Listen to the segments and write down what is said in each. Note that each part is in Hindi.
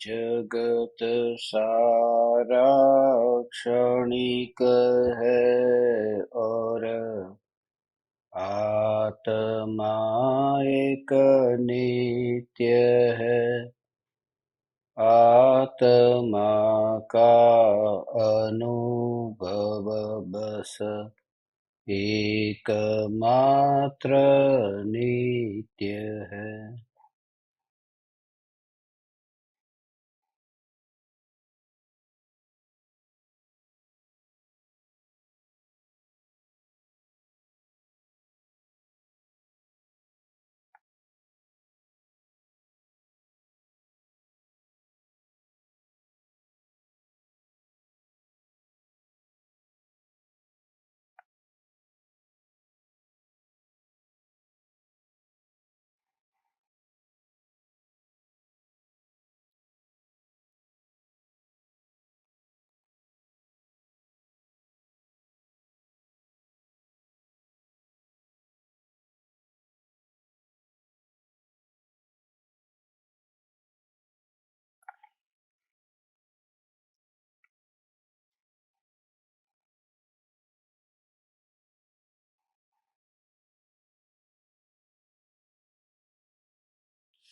जगत सारा क्षणिक है और आत्मा एक नित्य है। आत्मा का अनुभव बस एकमात्र नित्य है।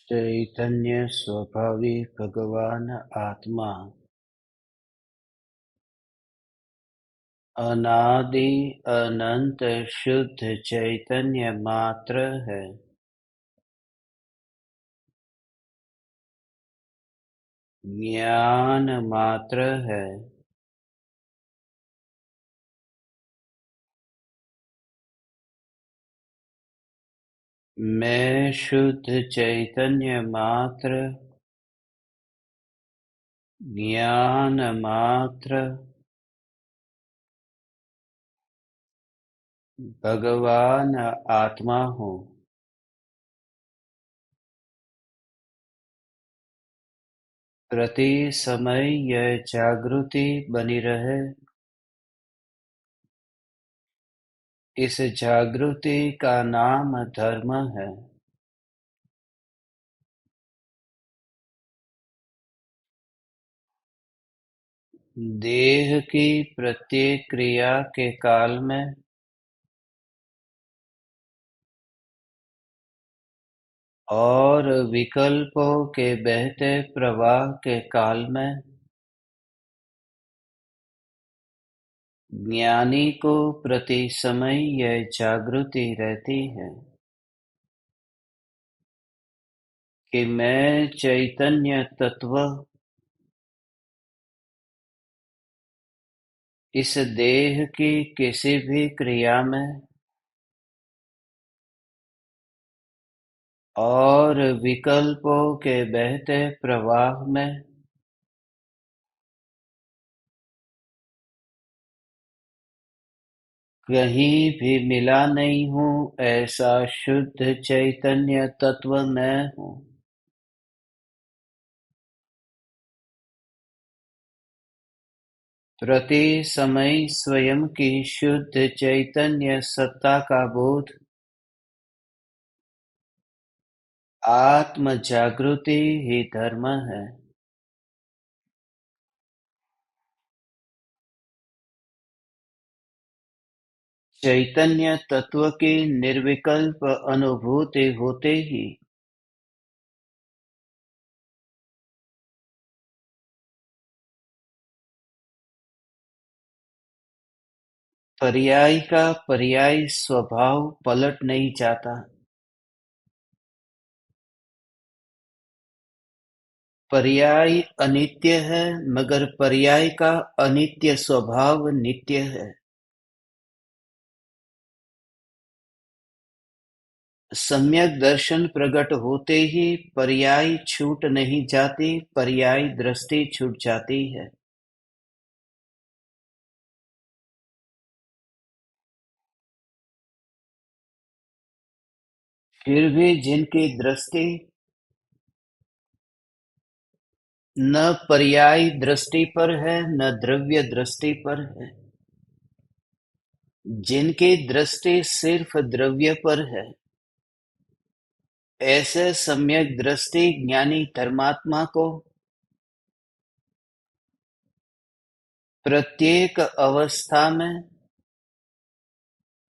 चैतन्य स्वभावी भगवान आत्मा अनादि अनंत शुद्ध चैतन्य मात्र है। ज्ञान मात्र है। मैं शुद्ध चैतन्य मात्र, ज्ञान मात्र, भगवान आत्मा हूँ। प्रति समय यह जागृति बनी रहे। इस जागृति का नाम धर्म है। देह की प्रत्येक क्रिया के काल में और विकल्पों के बहते प्रवाह के काल में ज्ञानी को प्रति समय यह जागृति रहती है कि मैं चैतन्य तत्व इस देह की किसी भी क्रिया में और विकल्पों के बहते प्रवाह में कहीं भी मिला नहीं हूँ। ऐसा शुद्ध चैतन्य तत्व मैं हूँ। प्रति समय स्वयं की शुद्ध चैतन्य सत्ता का बोध आत्म जागृति ही धर्म है। चैतन्य तत्व की निर्विकल्प अनुभूति होते ही पर्याय का पर्याय स्वभाव पलट नहीं जाता। पर्याय अनित्य है, मगर पर्याय का अनित्य स्वभाव नित्य है। सम्यक दर्शन प्रकट होते ही पर्याय छूट नहीं जाती, पर्याय दृष्टि छूट जाती है। फिर भी जिनकी दृष्टि न पर्याय दृष्टि पर है न द्रव्य दृष्टि पर है, जिनकी दृष्टि सिर्फ द्रव्य पर है, ऐसे सम्यक दृष्टि ज्ञानी धर्मात्मा को प्रत्येक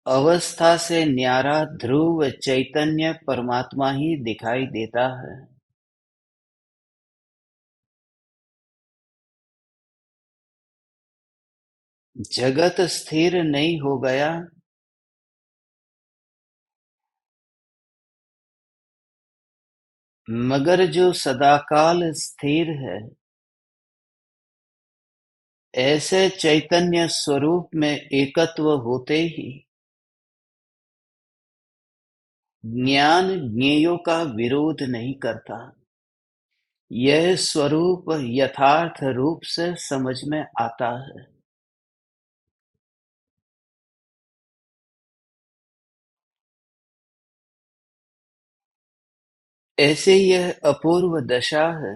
अवस्था से न्यारा ध्रुव चैतन्य परमात्मा ही दिखाई देता है। जगत स्थिर नहीं हो गया, मगर जो सदाकाल स्थिर है, ऐसे चैतन्य स्वरूप में एकत्व होते ही ज्ञान ज्ञेयों का विरोध नहीं करता। यह स्वरूप यथार्थ रूप से समझ में आता है। ऐसे यह अपूर्व दशा है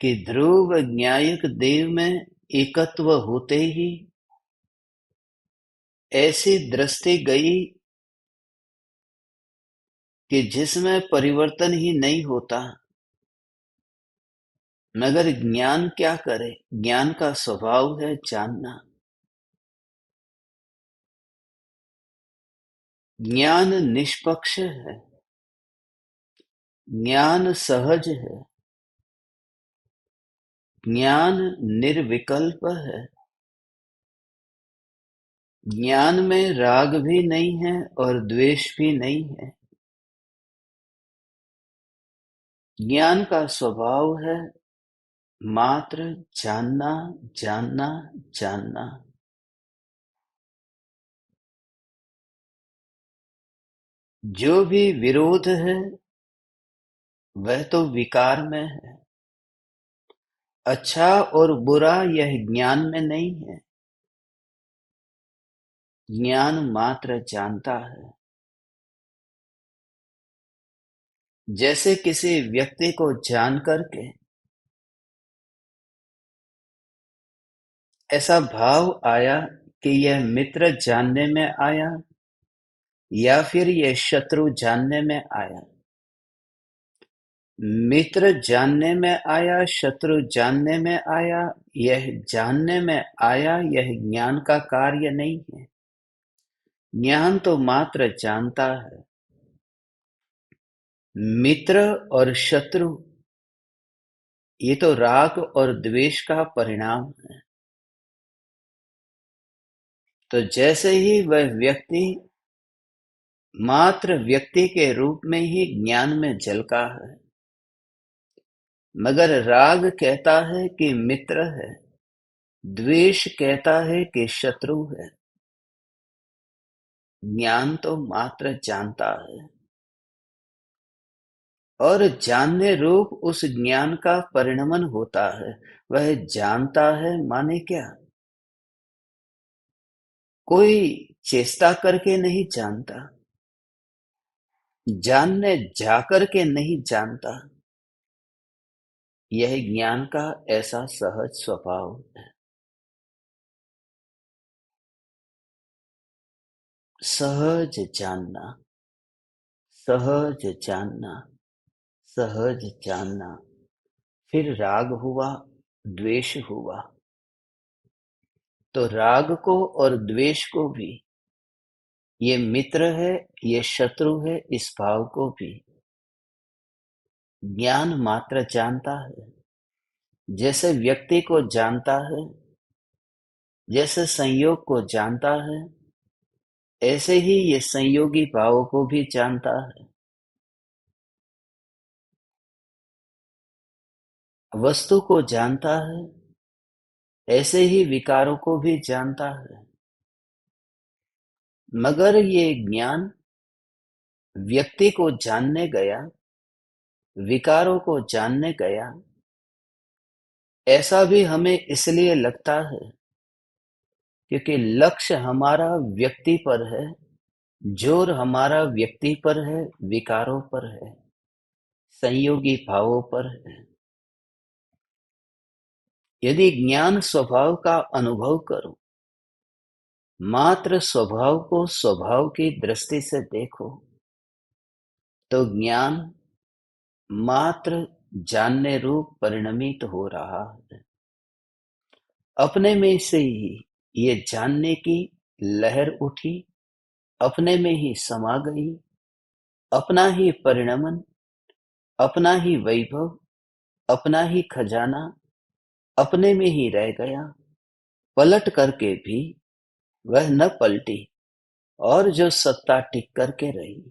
कि ध्रुव न्यायिक देव में एकत्व होते ही ऐसी दृष्टि गई कि जिसमें परिवर्तन ही नहीं होता, मगर ज्ञान क्या करे। ज्ञान का स्वभाव है जानना। ज्ञान निष्पक्ष है, ज्ञान सहज है, ज्ञान निर्विकल्प है। ज्ञान में राग भी नहीं है और द्वेष भी नहीं है। ज्ञान का स्वभाव है मात्र जानना, जानना, जानना। जो भी विरोध है वह तो विकार में है। अच्छा और बुरा यह ज्ञान में नहीं है। ज्ञान मात्र जानता है। जैसे किसी व्यक्ति को जान करके ऐसा भाव आया कि यह मित्र जानने में आया या फिर यह शत्रु जानने में आया। मित्र जानने में आया, शत्रु जानने में आया, यह जानने में आया, यह ज्ञान का कार्य नहीं है। ज्ञान तो मात्र जानता है। मित्र और शत्रु ये तो राग और द्वेष का परिणाम है। तो जैसे ही वह व्यक्ति मात्र व्यक्ति के रूप में ही ज्ञान में झलका है, मगर राग कहता है कि मित्र है, द्वेष कहता है कि शत्रु है। ज्ञान तो मात्र जानता है और जानने रूप उस ज्ञान का परिणमन होता है। वह जानता है माने क्या? कोई चेष्टा करके नहीं जानता, जानने जाकर के नहीं जानता। यह ज्ञान का ऐसा सहज स्वभाव है। सहज जानना, सहज जानना, सहज जानना। फिर राग हुआ, द्वेष हुआ, तो राग को और द्वेष को भी, ये मित्र है, ये शत्रु है, इस भाव को भी ज्ञान मात्र जानता है। जैसे व्यक्ति को जानता है, जैसे संयोग को जानता है, ऐसे ही ये संयोगी भावों को भी जानता है। वस्तु को जानता है, ऐसे ही विकारों को भी जानता है। मगर ये ज्ञान व्यक्ति को जानने गया, विकारों को जानने गया, ऐसा भी हमें इसलिए लगता है क्योंकि लक्ष्य हमारा व्यक्ति पर है, जोर हमारा व्यक्ति पर है, विकारों पर है, संयोगी भावों पर है। यदि ज्ञान स्वभाव का अनुभव करो, मात्र स्वभाव को स्वभाव की दृष्टि से देखो, तो ज्ञान मात्र जानने रूप परिणमित हो रहा है। अपने में से ही ये जानने की लहर उठी, अपने में ही समा गई, अपना ही परिणमन, अपना ही वैभव, अपना ही खजाना अपने में ही रह गया। पलट करके भी वह न पलटी, और जो सत्ता टिक करके रही।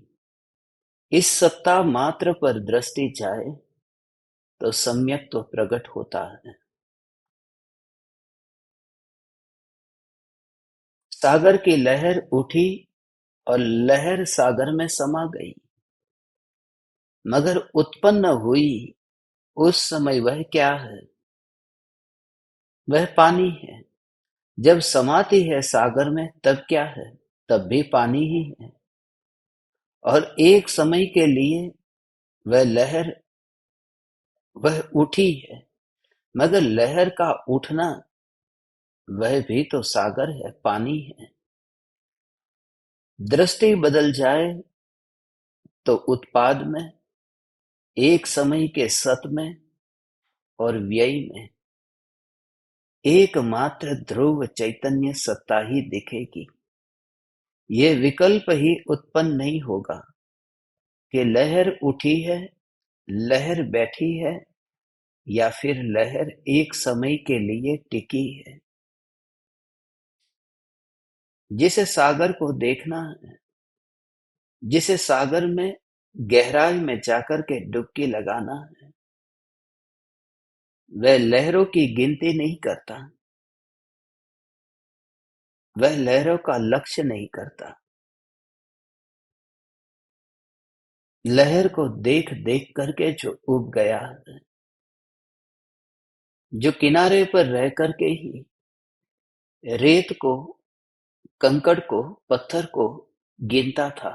इस सत्ता मात्र पर दृष्टि जाए तो सम्यक तो प्रकट होता है। सागर की लहर उठी और लहर सागर में समा गई, मगर उत्पन्न हुई उस समय वह क्या है? वह पानी है। जब समाती है सागर में तब क्या है? तब भी पानी ही है। और एक समय के लिए वह लहर, वह उठी है, मगर लहर का उठना वह भी तो सागर है, पानी है। दृष्टि बदल जाए तो उत्पाद में, एक समय के सत में और व्यय में एकमात्र ध्रुव चैतन्य सत्ता ही दिखेगी। ये विकल्प ही उत्पन्न नहीं होगा कि लहर उठी है, लहर बैठी है, या फिर लहर एक समय के लिए टिकी है। जिसे सागर को देखना है, जिसे सागर में गहराई में जाकर के डुबकी लगाना है, वह लहरों की गिनती नहीं करता, वह लहरों का लक्ष्य नहीं करता। लहर को देख देख करके जो उब गया है, जो किनारे पर रह करके ही रेत को, कंकड़ को, पत्थर को गिनता था,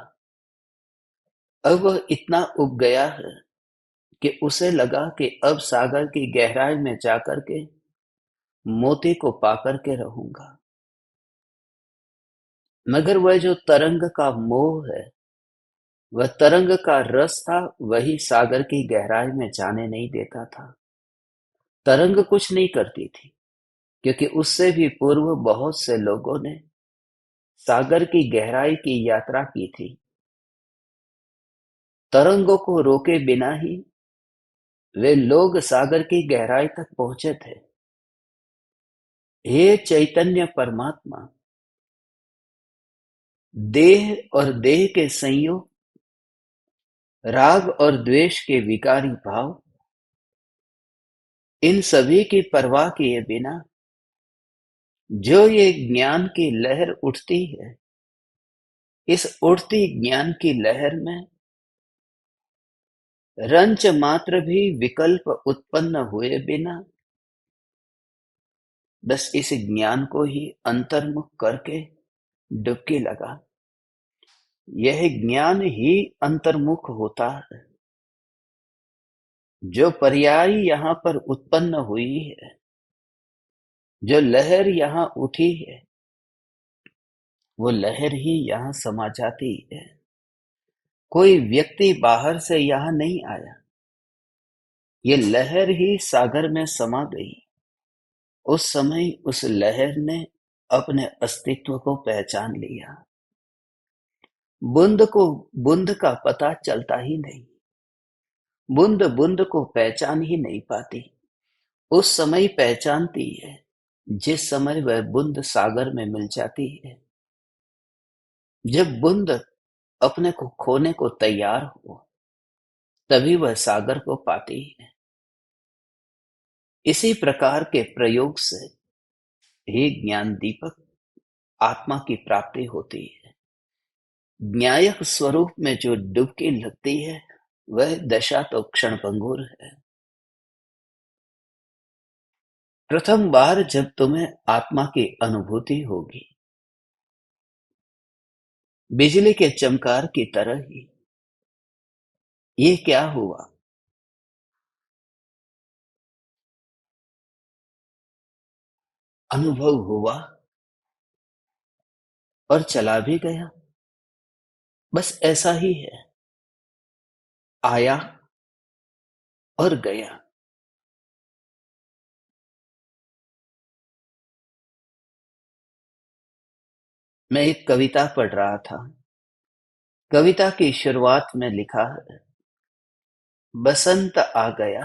अब वह इतना उब गया है कि उसे लगा कि अब सागर की गहराई में जाकर के मोती को पाकर के रहूंगा। मगर वह जो तरंग का मोह है, वह तरंग का रस था, वही सागर की गहराई में जाने नहीं देता था। तरंग कुछ नहीं करती थी, क्योंकि उससे भी पूर्व बहुत से लोगों ने सागर की गहराई की यात्रा की थी। तरंगों को रोके बिना ही वे लोग सागर की गहराई तक पहुंचे थे। हे चैतन्य परमात्मा, देह और देह के संयोग, राग और द्वेष के विकारी भाव, इन सभी की परवाह किए बिना जो ये ज्ञान की लहर उठती है, इस उठती ज्ञान की लहर में रंच मात्र भी विकल्प उत्पन्न हुए बिना बस इस ज्ञान को ही अंतर्मुख करके डुबकी लगा। यह ज्ञान ही अंतर्मुख होता है। जो पर्याय यहाँ पर उत्पन्न हुई है, जो लहर यहाँ उठी है, वो लहर ही यहाँ समा जाती है। कोई व्यक्ति बाहर से यहाँ नहीं आया, ये लहर ही सागर में समा गई। उस समय उस लहर ने अपने अस्तित्व को पहचान लिया। बूंद को बूंद का पता चलता ही नहीं, बूंद बूंद को पहचान ही नहीं पाती। उस समय पहचानती है जिस समय वह बूंद सागर में मिल जाती है। जब बूंद अपने को खोने को तैयार हो, तभी वह सागर को पाती है। इसी प्रकार के प्रयोग से ही ज्ञान दीपक आत्मा की प्राप्ति होती है। न्यायक स्वरूप में जो डुबकी लगती है, वह दशा तो क्षणभंगुर है। प्रथम बार जब तुम्हें आत्मा की अनुभूति होगी, बिजली के चमकार की तरह ही, ये क्या हुआ? अनुभव हुआ और चला भी गया। बस ऐसा ही है, आया और गया। मैं एक कविता पढ़ रहा था। कविता की शुरुआत में लिखा है, बसंत आ गया,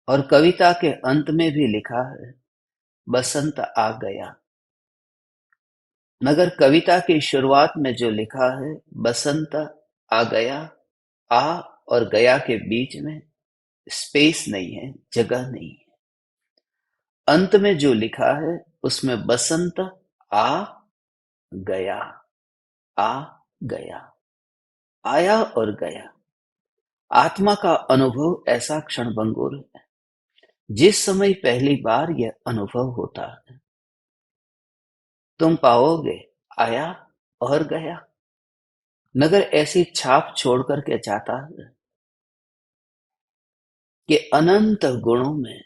और कविता के अंत में भी लिखा है, बसंत आ गया। मगर कविता की शुरुआत में जो लिखा है, बसंत आ गया, आ और गया के बीच में स्पेस नहीं है, जगह नहीं है। अंत में जो लिखा है, उसमें बसंत आ गया, आ गया, आया और गया। आत्मा का अनुभव ऐसा क्षणभंगुर है। जिस समय पहली बार यह अनुभव होता है, तुम पाओगे आया और गया। मगर ऐसी छाप छोड़ करके जाता है कि अनंत गुणों में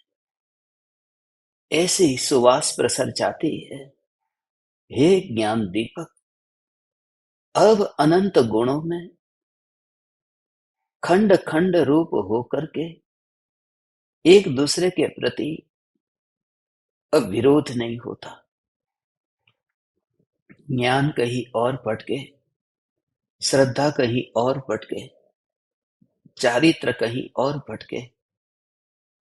ऐसी सुवास प्रसर जाती है। हे ज्ञान दीपक, अब अनंत गुणों में खंड खंड रूप होकर के एक दूसरे के प्रति अब विरोध नहीं होता। ज्ञान कहीं और भटके, श्रद्धा कहीं और भटके, चारित्र कहीं और भटके,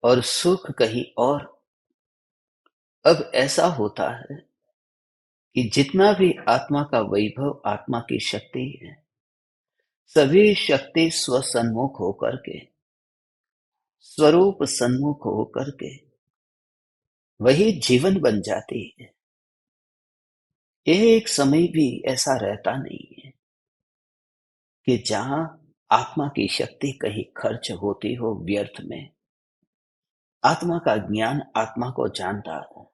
और सुख कहीं और। अब ऐसा होता है कि जितना भी आत्मा का वैभव, आत्मा की शक्ति है, सभी शक्ति स्वसन्मुख होकर के, स्वरूप सन्मुख होकर के वही जीवन बन जाती है। एक समय भी ऐसा रहता नहीं है कि जहां आत्मा की शक्ति कहीं खर्च होती हो व्यर्थ में। आत्मा का ज्ञान आत्मा को जानता है,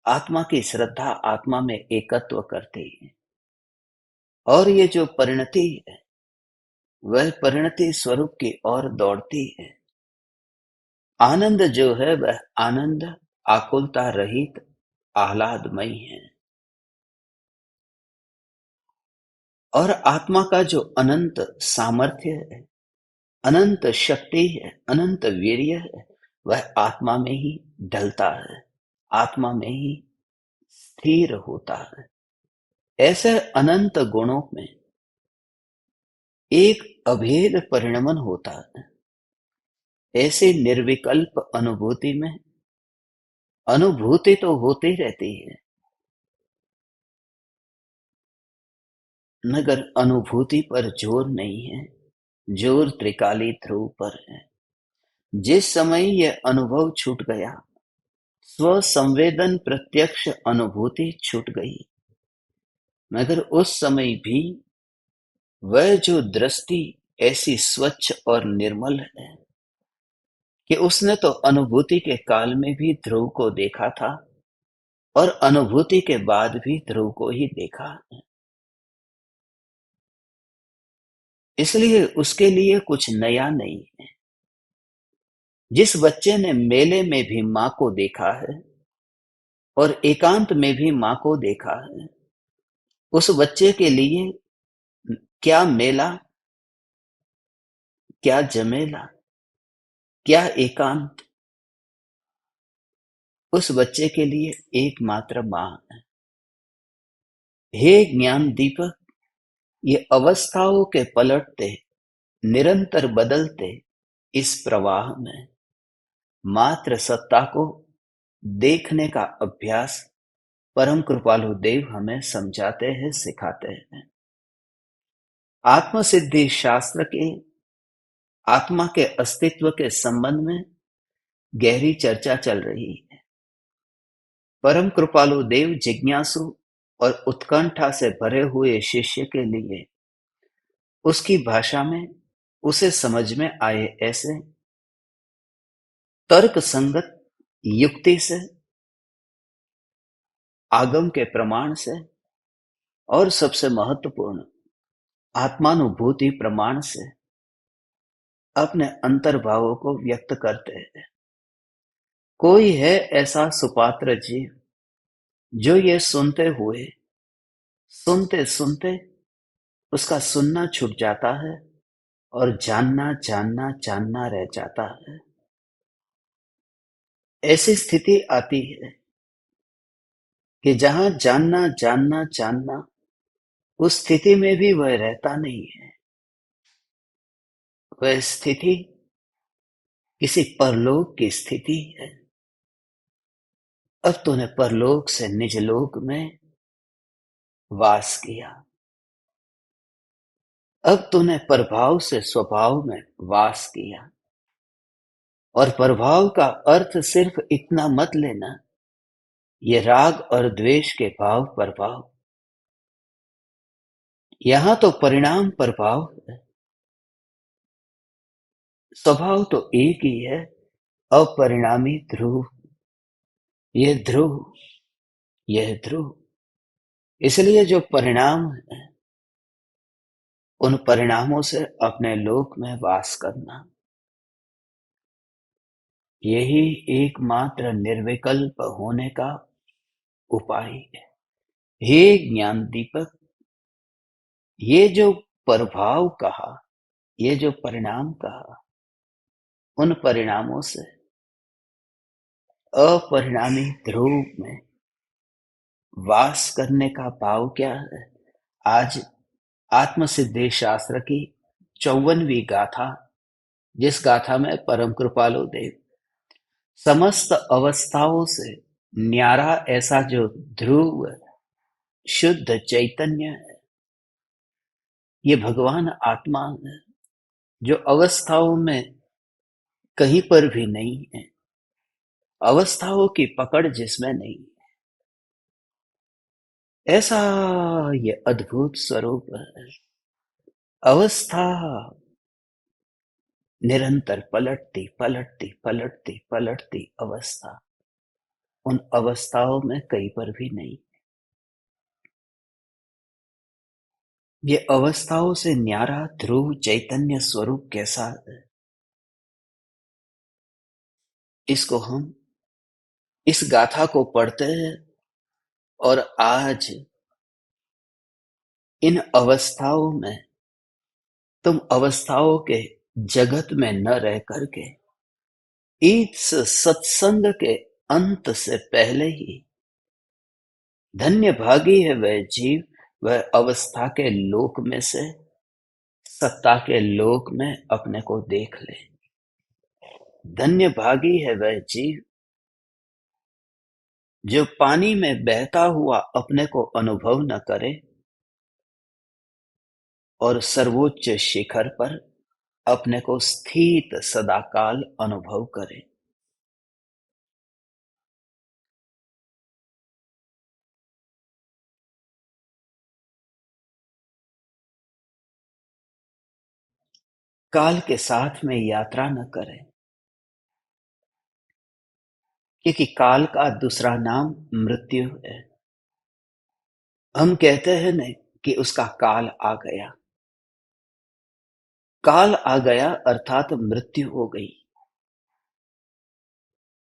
आत्मा की श्रद्धा आत्मा में एकत्व करती है, और ये जो परिणति है, वह परिणति स्वरूप की ओर दौड़ती है। आनंद जो है वह आनंद आकुलता रहित आह्लादमय है। और आत्मा का जो अनंत सामर्थ्य है, अनंत शक्ति है, अनंत वीर्य है, वह आत्मा में ही ढलता है, आत्मा में ही स्थिर होता है। ऐसे अनंत गुणों में एक अभेद परिणमन होता है। ऐसे निर्विकल्प अनुभूति में अनुभूति तो होती रहती है, मगर अनुभूति पर जोर नहीं है, जोर त्रिकाली ध्रुव पर है। जिस समय यह अनुभव छूट गया, स्व संवेदन प्रत्यक्ष अनुभूति छूट गई, मगर उस समय भी वह जो दृष्टि ऐसी स्वच्छ और निर्मल है कि उसने तो अनुभूति के काल में भी ध्रुव को देखा था, और अनुभूति के बाद भी ध्रुव को ही देखा। इसलिए उसके लिए कुछ नया नहीं है। जिस बच्चे ने मेले में भी माँ को देखा है और एकांत में भी माँ को देखा है, उस बच्चे के लिए क्या मेला, क्या जमेला, क्या एकांत, उस बच्चे के लिए एकमात्र माँ है। हे ज्ञान दीपक, ये अवस्थाओं के पलटते, निरंतर बदलते इस प्रवाह में मात्र सत्ता को देखने का अभ्यास परम कृपालु देव हमें समझाते हैं, सिखाते हैं। आत्म सिद्धि शास्त्र के आत्मा के अस्तित्व के संबंध में गहरी चर्चा चल रही है। परम कृपालु देव जिज्ञासु और उत्कंठा से भरे हुए शिष्य के लिए उसकी भाषा में उसे समझ में आए ऐसे तर्क संगत युक्ति से, आगम के प्रमाण से, और सबसे महत्वपूर्ण आत्मानुभूति प्रमाण से अपने अंतर्भावों को व्यक्त करते हैं। कोई है ऐसा सुपात्र जीव जो ये सुनते हुए, सुनते सुनते उसका सुनना छूट जाता है और जानना जानना जानना रह जाता है। ऐसी स्थिति आती है कि जहां जानना जानना जानना, उस स्थिति में भी वह रहता नहीं है। वह स्थिति किसी परलोक की स्थिति है। अब तूने परलोक से निज लोक में वास किया। अब तूने प्रभाव से स्वभाव में वास किया। और प्रभाव का अर्थ सिर्फ इतना मत लेना, ये राग और द्वेष के भाव प्रभाव। यहां तो परिणाम प्रभाव है। स्वभाव तो एक ही है, अपरिणामी ध्रुव। ये ध्रुव, यह ध्रुव। इसलिए जो परिणाम है, उन परिणामों से अपने लोक में वास करना, यही एकमात्र निर्विकल्प होने का उपाय है। हे ज्ञान दीपक, ये जो प्रभाव कहा, ये जो परिणाम कहा, उन परिणामों से अपरिणामी ध्रुव में वास करने का भाव क्या है? आज आत्मसिद्धि शास्त्र की 54वीं गाथा, जिस गाथा में परम कृपालु देव समस्त अवस्थाओं से न्यारा ऐसा जो ध्रुव शुद्ध चैतन्य है, ये भगवान आत्मा है, जो अवस्थाओं में कहीं पर भी नहीं है। अवस्थाओं की पकड़ जिसमें नहीं, ऐसा ये अद्भुत स्वरूप है। अवस्था निरंतर पलटती पलटती पलटती पलटती अवस्था, उन अवस्थाओं में कहीं पर भी नहीं। ये अवस्थाओं से न्यारा ध्रुव चैतन्य स्वरूप कैसा है, इसको हम इस गाथा को पढ़ते हैं और आज इन अवस्थाओं में, तुम अवस्थाओं के जगत में न रह करके इस सत्संग के अंत से पहले ही, धन्य भागी है वह जीव, वह अवस्था के लोक में से सत्ता के लोक में अपने को देख ले। धन्य भागी है वह जीव जो पानी में बहता हुआ अपने को अनुभव न करे और सर्वोच्च शिखर पर अपने को स्थित सदाकाल अनुभव करे। काल के साथ में यात्रा न करे, क्योंकि काल का दूसरा नाम मृत्यु है। हम कहते हैं नहीं कि उसका काल आ गया। काल आ गया अर्थात मृत्यु हो गई।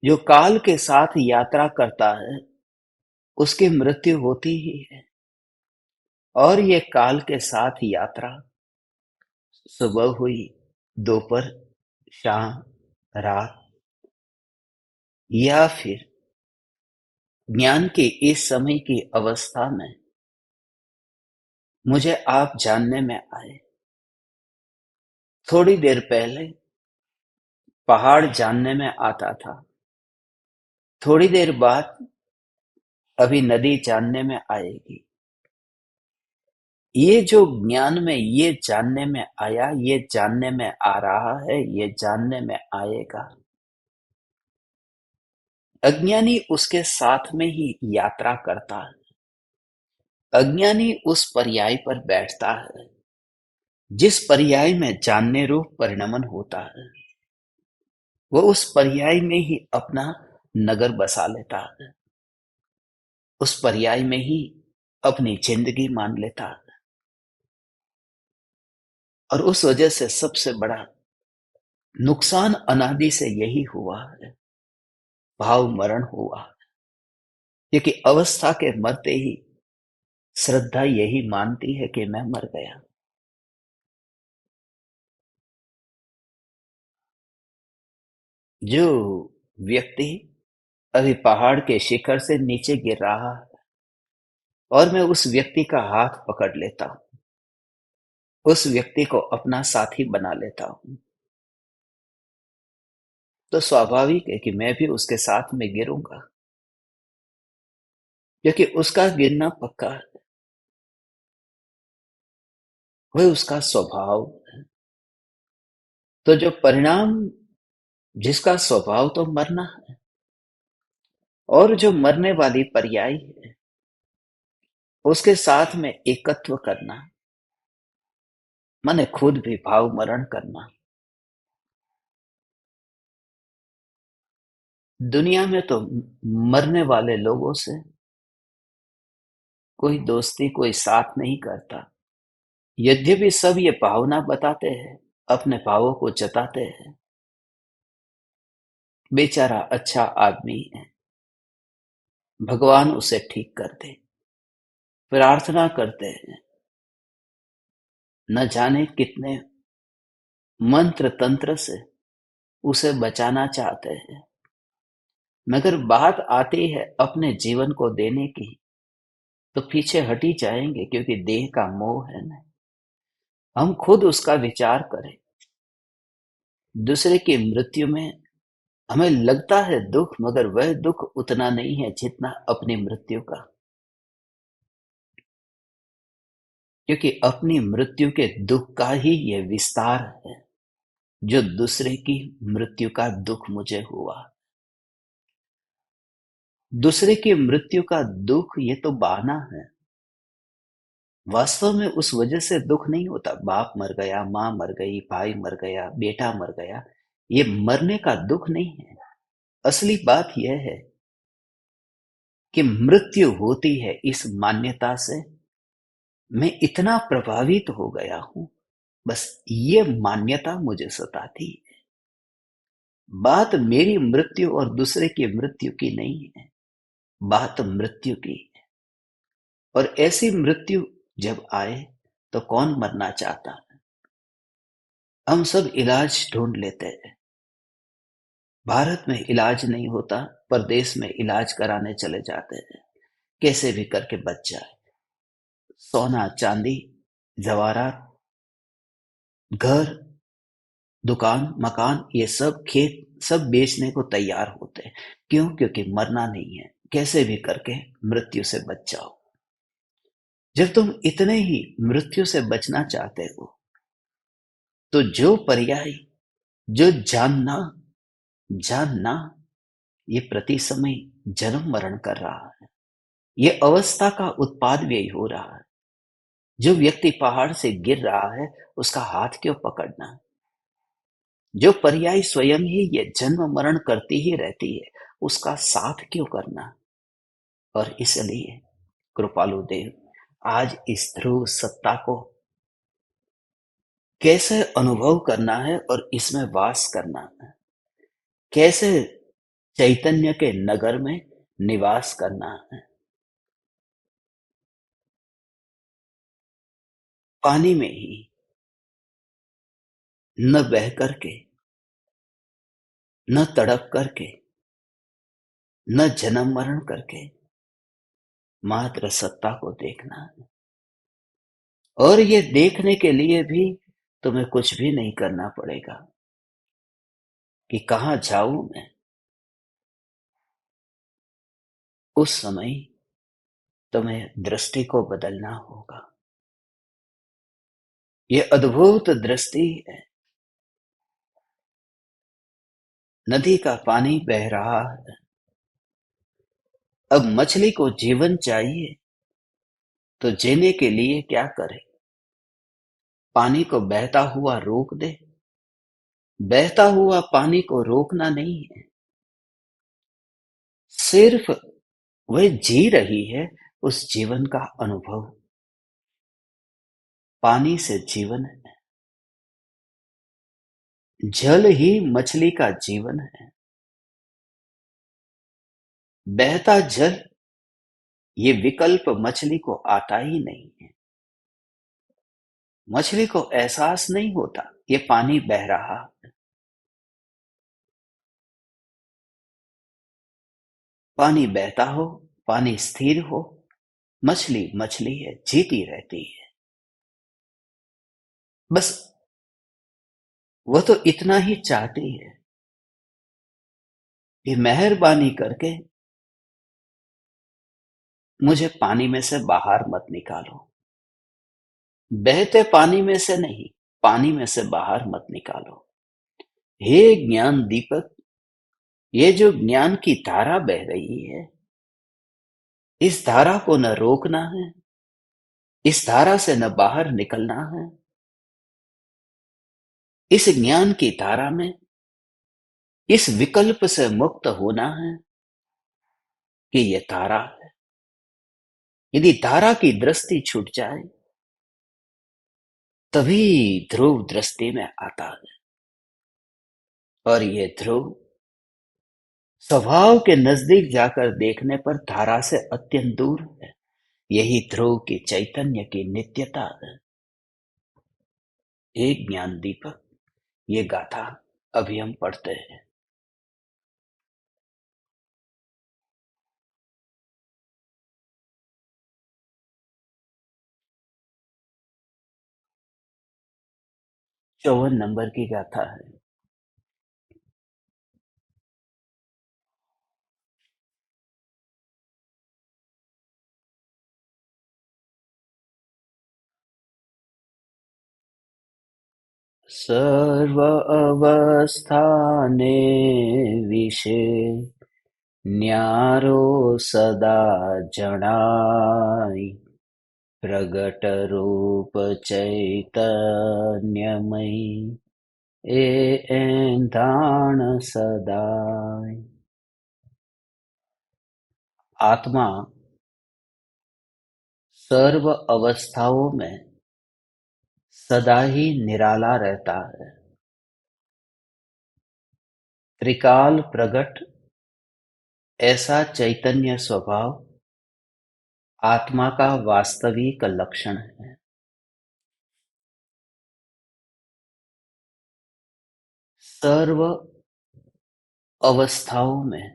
जो काल के साथ यात्रा करता है, उसकी मृत्यु होती ही है। और ये काल के साथ यात्रा सुबह हुई, दोपहर, शाम, रात, या फिर ज्ञान की इस समय की अवस्था में मुझे आप जानने में आए। थोड़ी देर पहले पहाड़ जानने में आता था, थोड़ी देर बाद अभी नदी जानने में आएगी। ये जो ज्ञान में ये जानने में आया, ये जानने में आ रहा है, ये जानने में आएगा। अज्ञानी उसके साथ में ही यात्रा करता है। अज्ञानी उस पर्याय पर बैठता है जिस पर्याय में जानने रूप परिणमन होता है। वो उस पर्याय में ही अपना नगर बसा लेता है, उस पर्याय में ही अपनी जिंदगी मान लेता है। और उस वजह से सबसे बड़ा नुकसान अनादि से यही हुआ है, भाव मरण हुआ। क्योंकि अवस्था के मरते ही श्रद्धा यही मानती है कि मैं मर गया। जो व्यक्ति अभी पहाड़ के शिखर से नीचे गिर रहा है, और मैं उस व्यक्ति का हाथ पकड़ लेता हूं, उस व्यक्ति को अपना साथी बना लेता हूं, तो स्वाभाविक है कि मैं भी उसके साथ में गिरूंगा, क्योंकि उसका गिरना पक्का है। वह उसका स्वभाव। तो जो परिणाम, जिसका स्वभाव तो मरना है, और जो मरने वाली पर्याय है, उसके साथ में एकत्व करना, माने खुद भी भाव मरण करना। दुनिया में तो मरने वाले लोगों से कोई दोस्ती, कोई साथ नहीं करता। यद्यपि सब ये भावना बताते हैं, अपने भावों को जताते हैं, बेचारा अच्छा आदमी है, भगवान उसे ठीक कर दे, प्रार्थना करते हैं, न जाने कितने मंत्र तंत्र से उसे बचाना चाहते हैं। मगर बात आती है अपने जीवन को देने की, तो पीछे हट ही जाएंगे, क्योंकि देह का मोह है ना। हम खुद उसका विचार करें। दूसरे की मृत्यु में हमें लगता है दुख, मगर वह दुख उतना नहीं है जितना अपनी मृत्यु का। क्योंकि अपनी मृत्यु के दुख का ही यह विस्तार है, जो दूसरे की मृत्यु का दुख मुझे हुआ। दूसरे की मृत्यु का दुख ये तो बहाना है। वास्तव में उस वजह से दुख नहीं होता। बाप मर गया, माँ मर गई, भाई मर गया, बेटा मर गया, ये मरने का दुख नहीं है। असली बात यह है कि मृत्यु होती है, इस मान्यता से मैं इतना प्रभावित हो गया हूं। बस ये मान्यता मुझे सताती है। बात मेरी मृत्यु और दूसरे की मृत्यु की नहीं है, बात मृत्यु की है। और ऐसी मृत्यु जब आए तो कौन मरना चाहता है? हम सब इलाज ढूंढ लेते हैं। भारत में इलाज नहीं होता, परदेश में इलाज कराने चले जाते हैं, कैसे भी करके बच जाए। सोना चांदी, जवाहरात, घर, दुकान, मकान, ये सब खेत, सब बेचने को तैयार होते हैं। क्यों? क्योंकि मरना नहीं है, कैसे भी करके मृत्यु से बच जाओ। जब तुम इतने ही मृत्यु से बचना चाहते हो, तो जो पर्याय, जो जानना, जानना, ये प्रति समय जन्म मरण कर रहा है। ये अवस्था का उत्पाद व्यय हो रहा है। जो व्यक्ति पहाड़ से गिर रहा है, उसका हाथ क्यों पकड़ना? जो पर्याय स्वयं ही ये जन्म मरण करती ही रहती है, उसका साथ क्यों करना? और इसलिए कृपालु देव आज इस ध्रुव सत्ता को कैसे अनुभव करना है और इसमें वास करना है, कैसे चैतन्य के नगर में निवास करना है। पानी में ही न बह करके, न तड़प करके, न जन्म मरण करके, मात्र सत्ता को देखना है। और ये देखने के लिए भी तुम्हें कुछ भी नहीं करना पड़ेगा कि कहां जाऊं मैं। उस समय तुम्हें दृष्टि को बदलना होगा। ये अद्भुत दृष्टि है। नदी का पानी बह रहा है। अब मछली को जीवन चाहिए, तो जीने के लिए क्या करे? पानी को बहता हुआ रोक दे। बहता हुआ पानी को रोकना नहीं है, सिर्फ वह जी रही है उस जीवन का अनुभव। पानी से जीवन है, जल ही मछली का जीवन है। बहता जल, ये विकल्प मछली को आता ही नहीं है। मछली को एहसास नहीं होता ये पानी बह रहा। पानी बहता हो, पानी स्थिर हो, मछली मछली है, जीती रहती है। बस वो तो इतना ही चाहती है कि मेहरबानी करके मुझे पानी में से बाहर मत निकालो। बहते पानी में से नहीं, पानी में से बाहर मत निकालो। हे ज्ञान दीपक, ये जो ज्ञान की धारा बह रही है, इस धारा को न रोकना है, इस धारा से न बाहर निकलना है। इस ज्ञान की धारा में इस विकल्प से मुक्त होना है कि ये धारा है। यदि धारा की दृष्टि छूट जाए तभी ध्रुव दृष्टि में आता है, और ये ध्रुव स्वभाव के नजदीक जाकर देखने पर धारा से अत्यंत दूर है। यही ध्रुव की चैतन्य की नित्यता है। एक ज्ञान दीपक, ये गाथा अभी हम पढ़ते हैं। चौवन नंबर की गाथा है। सर्व अवस्थाने विषे न्यारो सदा जनाई, प्रगट रूप चैतन्यमयी एंधाण सदाय। आत्मा सर्व अवस्थाओं में सदा ही निराला रहता है। त्रिकाल प्रगट ऐसा चैतन्य स्वभाव आत्मा का वास्तविक लक्षण है। सर्व अवस्थाओं में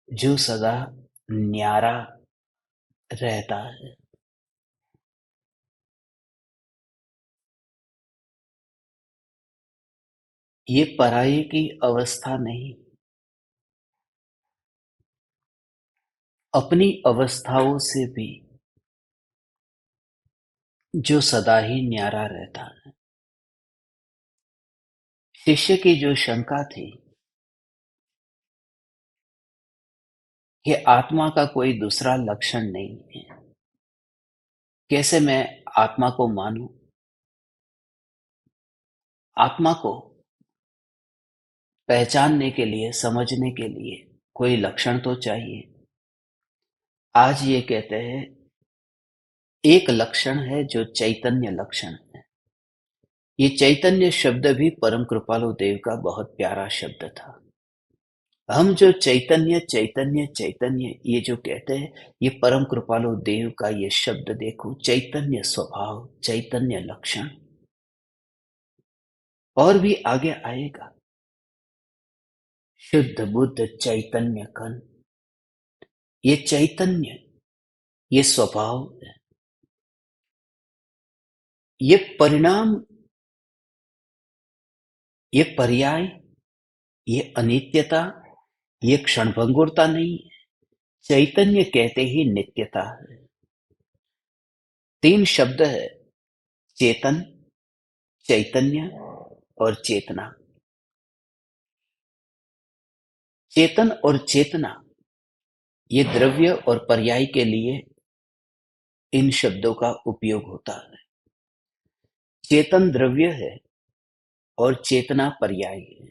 जो सदा न्यारा रहता है। ये पराई की अवस्था नहीं, अपनी अवस्थाओं से भी जो सदा ही न्यारा रहता है। शिष्य की जो शंका थी कि आत्मा का कोई दूसरा लक्षण नहीं है, कैसे मैं आत्मा को मानूं? आत्मा को पहचानने के लिए, समझने के लिए कोई लक्षण तो चाहिए। आज ये कहते हैं एक लक्षण है जो चैतन्य लक्षण है। ये चैतन्य शब्द भी परम कृपालु देव का बहुत प्यारा शब्द था। हम जो चैतन्य चैतन्य चैतन्य ये जो कहते हैं, ये परम कृपालु देव का ये शब्द देखो, चैतन्य स्वभाव, चैतन्य लक्षण। और भी आगे आएगा, शुद्ध बुद्ध चैतन्य कण। ये चैतन्य, ये स्वभाव, ये परिणाम, ये पर्याय, ये अनित्यता, ये क्षणभंगुरता नहीं है। चैतन्य कहते ही नित्यता है। तीन शब्द है, चेतन, चैतन्य और चेतना। चेतन और चेतना ये द्रव्य और पर्याय के लिए इन शब्दों का उपयोग होता है। चेतन द्रव्य है और चेतना पर्याय है।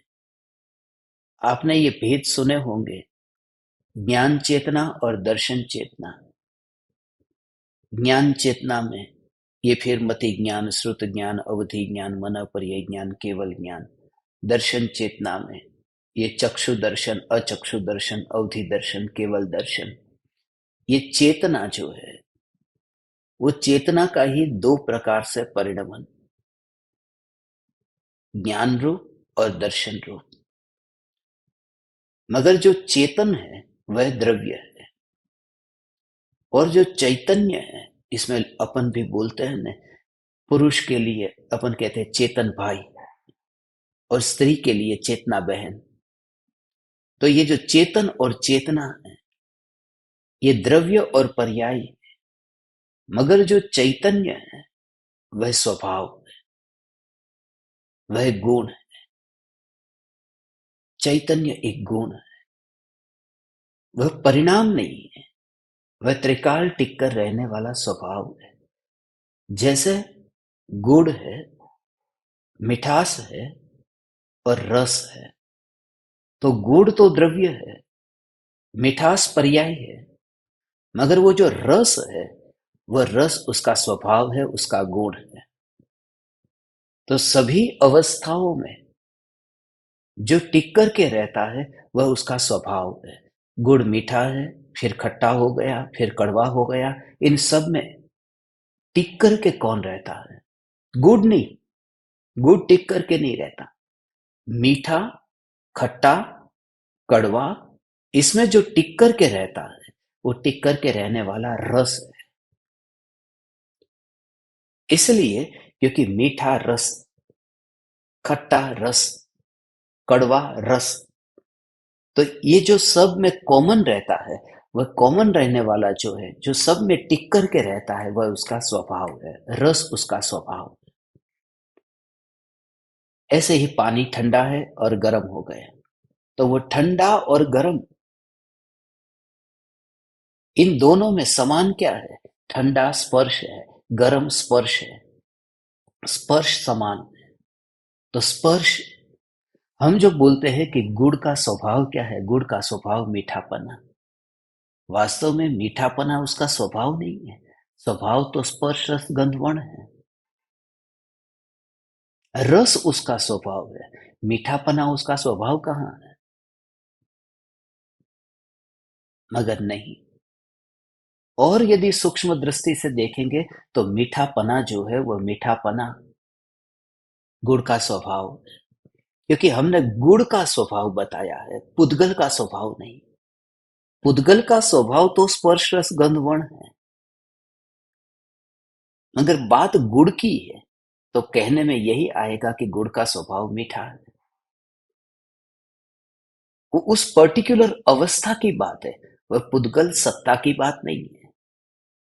आपने ये भेद सुने होंगे, ज्ञान चेतना और दर्शन चेतना। ज्ञान चेतना में ये फिर मति ज्ञान, श्रुत ज्ञान, अवधि ज्ञान, मन पर्याय ज्ञान, केवल ज्ञान। दर्शन चेतना में ये चक्षु दर्शन, अचक्षु दर्शन, अवधि दर्शन, केवल दर्शन। ये चेतना जो है वो चेतना का ही दो प्रकार से परिणमन, ज्ञान रूप और दर्शन रूप। मगर जो चेतन है वह द्रव्य है, और जो चैतन्य है, इसमें अपन भी बोलते हैं ना, पुरुष के लिए अपन कहते हैं चेतन भाई, और स्त्री के लिए चेतना बहन। तो ये जो चेतन और चेतना है, ये द्रव्य और पर्याय है। मगर जो चैतन्य है वह स्वभाव है, वह गुण है। चैतन्य एक गुण है, वह परिणाम नहीं है, वह त्रिकाल टिक कर रहने वाला स्वभाव है। जैसे गुड़ है, मिठास है और रस है। तो गुड़ तो द्रव्य है, मिठास पर्याय है, मगर वो जो रस है, वह रस उसका स्वभाव है, उसका गुण है। तो सभी अवस्थाओं में जो टिक कर के रहता है वह उसका स्वभाव है। गुड़ मीठा है, फिर खट्टा हो गया, फिर कड़वा हो गया। इन सब में टिक कर के कौन रहता है? गुड़ नहीं, गुड़ टिक कर के नहीं रहता। मीठा, खट्टा, कड़वा, इसमें जो टिक कर के रहता है वो टिक कर के रहने वाला रस है। इसलिए क्योंकि मीठा रस, खट्टा रस, कड़वा रस, तो ये जो सब में कॉमन रहता है, वह कॉमन रहने वाला जो है, जो सब में टिक कर के रहता है, वह उसका स्वभाव है, रस उसका स्वभाव है। ऐसे ही पानी ठंडा है और गर्म हो गया, तो वो ठंडा और गर्म, इन दोनों में समान क्या है? ठंडा स्पर्श है, गर्म स्पर्श है, स्पर्श समान है। तो स्पर्श, हम जो बोलते हैं कि गुड़ का स्वभाव क्या है? गुड़ का स्वभाव मीठापना। वास्तव में मीठापना उसका स्वभाव नहीं है, स्वभाव तो स्पर्श रस गंध वर्ण है। रस उसका स्वभाव है, मीठापना उसका स्वभाव कहाँ है? मगर नहीं। और यदि सूक्ष्म दृष्टि से देखेंगे तो मीठापना जो है वह मीठापना गुड़ का स्वभाव है, क्योंकि हमने गुड़ का स्वभाव बताया है, पुद्गल का स्वभाव नहीं। पुद्गल का स्वभाव तो स्पर्श रस गंध वर्ण है, मगर बात गुड़ की है तो कहने में यही आएगा कि गुड़ का स्वभाव मीठा है। वो उस पर्टिकुलर अवस्था की बात है, वह पुद्गल सत्ता की बात नहीं है।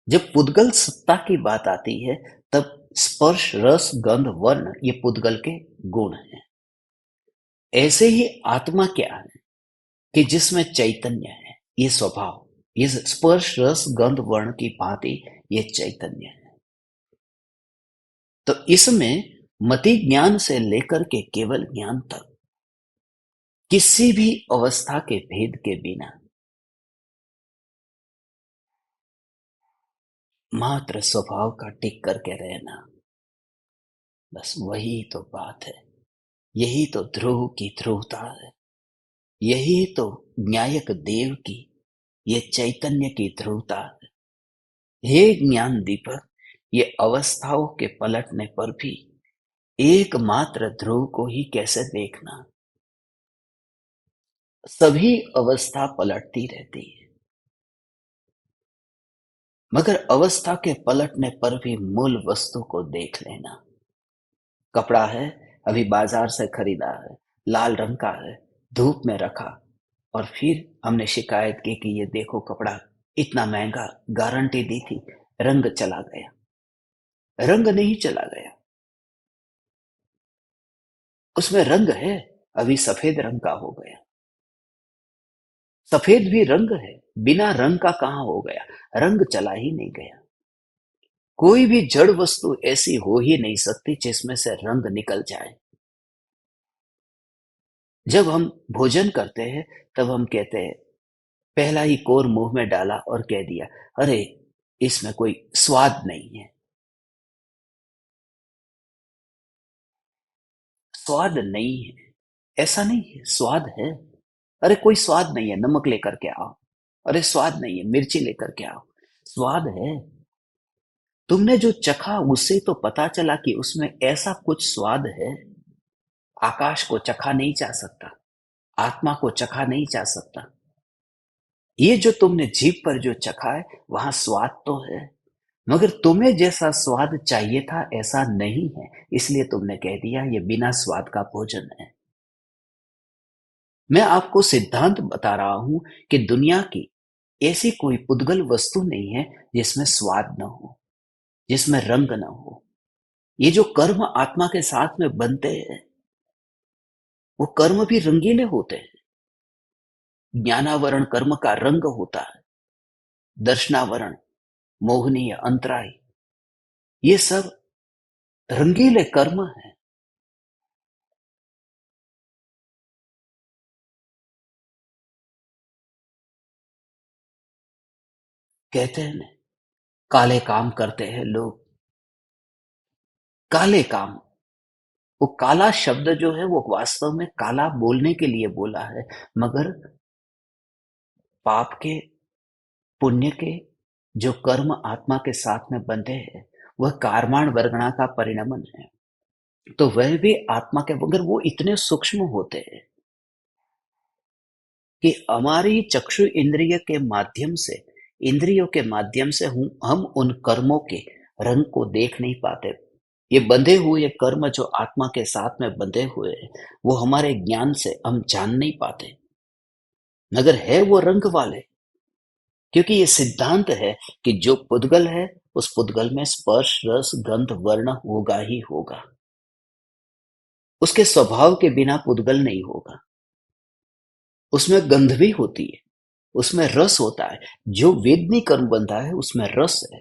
जब पुद्गल सत्ता की बात आती है तब स्पर्श रस गंध वर्ण ये पुद्गल के गुण हैं। ऐसे ही आत्मा क्या है कि जिसमें चैतन्य है, ये स्वभाव, ये स्पर्श रस गंध वर्ण की भांति ये चैतन्य है। तो इसमें मति ज्ञान से लेकर के केवल ज्ञान तक किसी भी अवस्था के भेद के बिना मात्र स्वभाव का टिक करके रहना, बस वही तो बात है। यही तो ध्रुव की ध्रुवता है, यही तो न्यायक देव की ये चैतन्य की ध्रुवता है। हे ज्ञान दीपक, ये अवस्थाओं के पलटने पर भी एकमात्र ध्रुव को ही कैसे देखना? सभी अवस्था पलटती रहती है, मगर अवस्था के पलटने पर भी मूल वस्तु को देख लेना। कपड़ा है, अभी बाजार से खरीदा है, लाल रंग का है, धूप में रखा, और फिर हमने शिकायत की कि ये देखो कपड़ा इतना महंगा, गारंटी दी थी, रंग चला गया। रंग नहीं चला गया, उसमें रंग है, अभी सफेद रंग का हो गया। सफेद भी रंग है, बिना रंग का कहां हो गया? रंग चला ही नहीं गया। कोई भी जड़ वस्तु ऐसी हो ही नहीं सकती जिसमें से रंग निकल जाए। जब हम भोजन करते हैं तब हम कहते हैं, पहला ही कोर मुंह में डाला और कह दिया, अरे इसमें कोई स्वाद नहीं है। स्वाद नहीं है, ऐसा नहीं है, स्वाद है। अरे कोई स्वाद नहीं है, नमक लेकर के आओ। अरे स्वाद नहीं है, मिर्ची लेकर के आओ। स्वाद है। तुमने जो चखा उससे तो पता चला कि उसमें ऐसा कुछ स्वाद है। आकाश को चखा नहीं जा सकता, आत्मा को चखा नहीं जा सकता। ये जो तुमने जीभ पर जो चखा है, वहां स्वाद तो है, मगर तुम्हें जैसा स्वाद चाहिए था ऐसा नहीं है, इसलिए तुमने कह दिया ये बिना स्वाद का भोजन है। मैं आपको सिद्धांत बता रहा हूं कि दुनिया की ऐसी कोई पुद्गल वस्तु नहीं है जिसमें स्वाद न हो, जिसमें रंग न हो। ये जो कर्म आत्मा के साथ में बनते हैं, वो कर्म भी रंगीले होते हैं। ज्ञानावरण कर्म का रंग होता है, दर्शनावरण, मोहनीय, अंतराय, ये सब रंगीले कर्म है। कहते हैं ना, काले काम करते हैं लोग, काले काम। वो काला शब्द जो है वो वास्तव में काला बोलने के लिए बोला है, मगर पाप के, पुण्य के जो कर्म आत्मा के साथ में बंधे हैं, वह कारमाण वर्गणा का परिणमन है। तो वह भी आत्मा के, मगर वो इतने सूक्ष्म होते हैं कि हमारी चक्षु इंद्रिय के माध्यम से, इंद्रियों के माध्यम से हम उन कर्मों के रंग को देख नहीं पाते। ये बंधे हुए कर्म जो आत्मा के साथ में बंधे हुए हैं, वो हमारे ज्ञान से हम जान नहीं पाते, मगर है वो रंग वाले। क्योंकि ये सिद्धांत है कि जो पुद्गल है, उस पुद्गल में स्पर्श, रस, गंध, वर्ण होगा ही होगा। उसके स्वभाव के बिना पुद्गल नहीं होगा। उसमें गंध भी होती है, उसमें रस होता है। जो वेदनीय कर्म बंधा है उसमें रस है।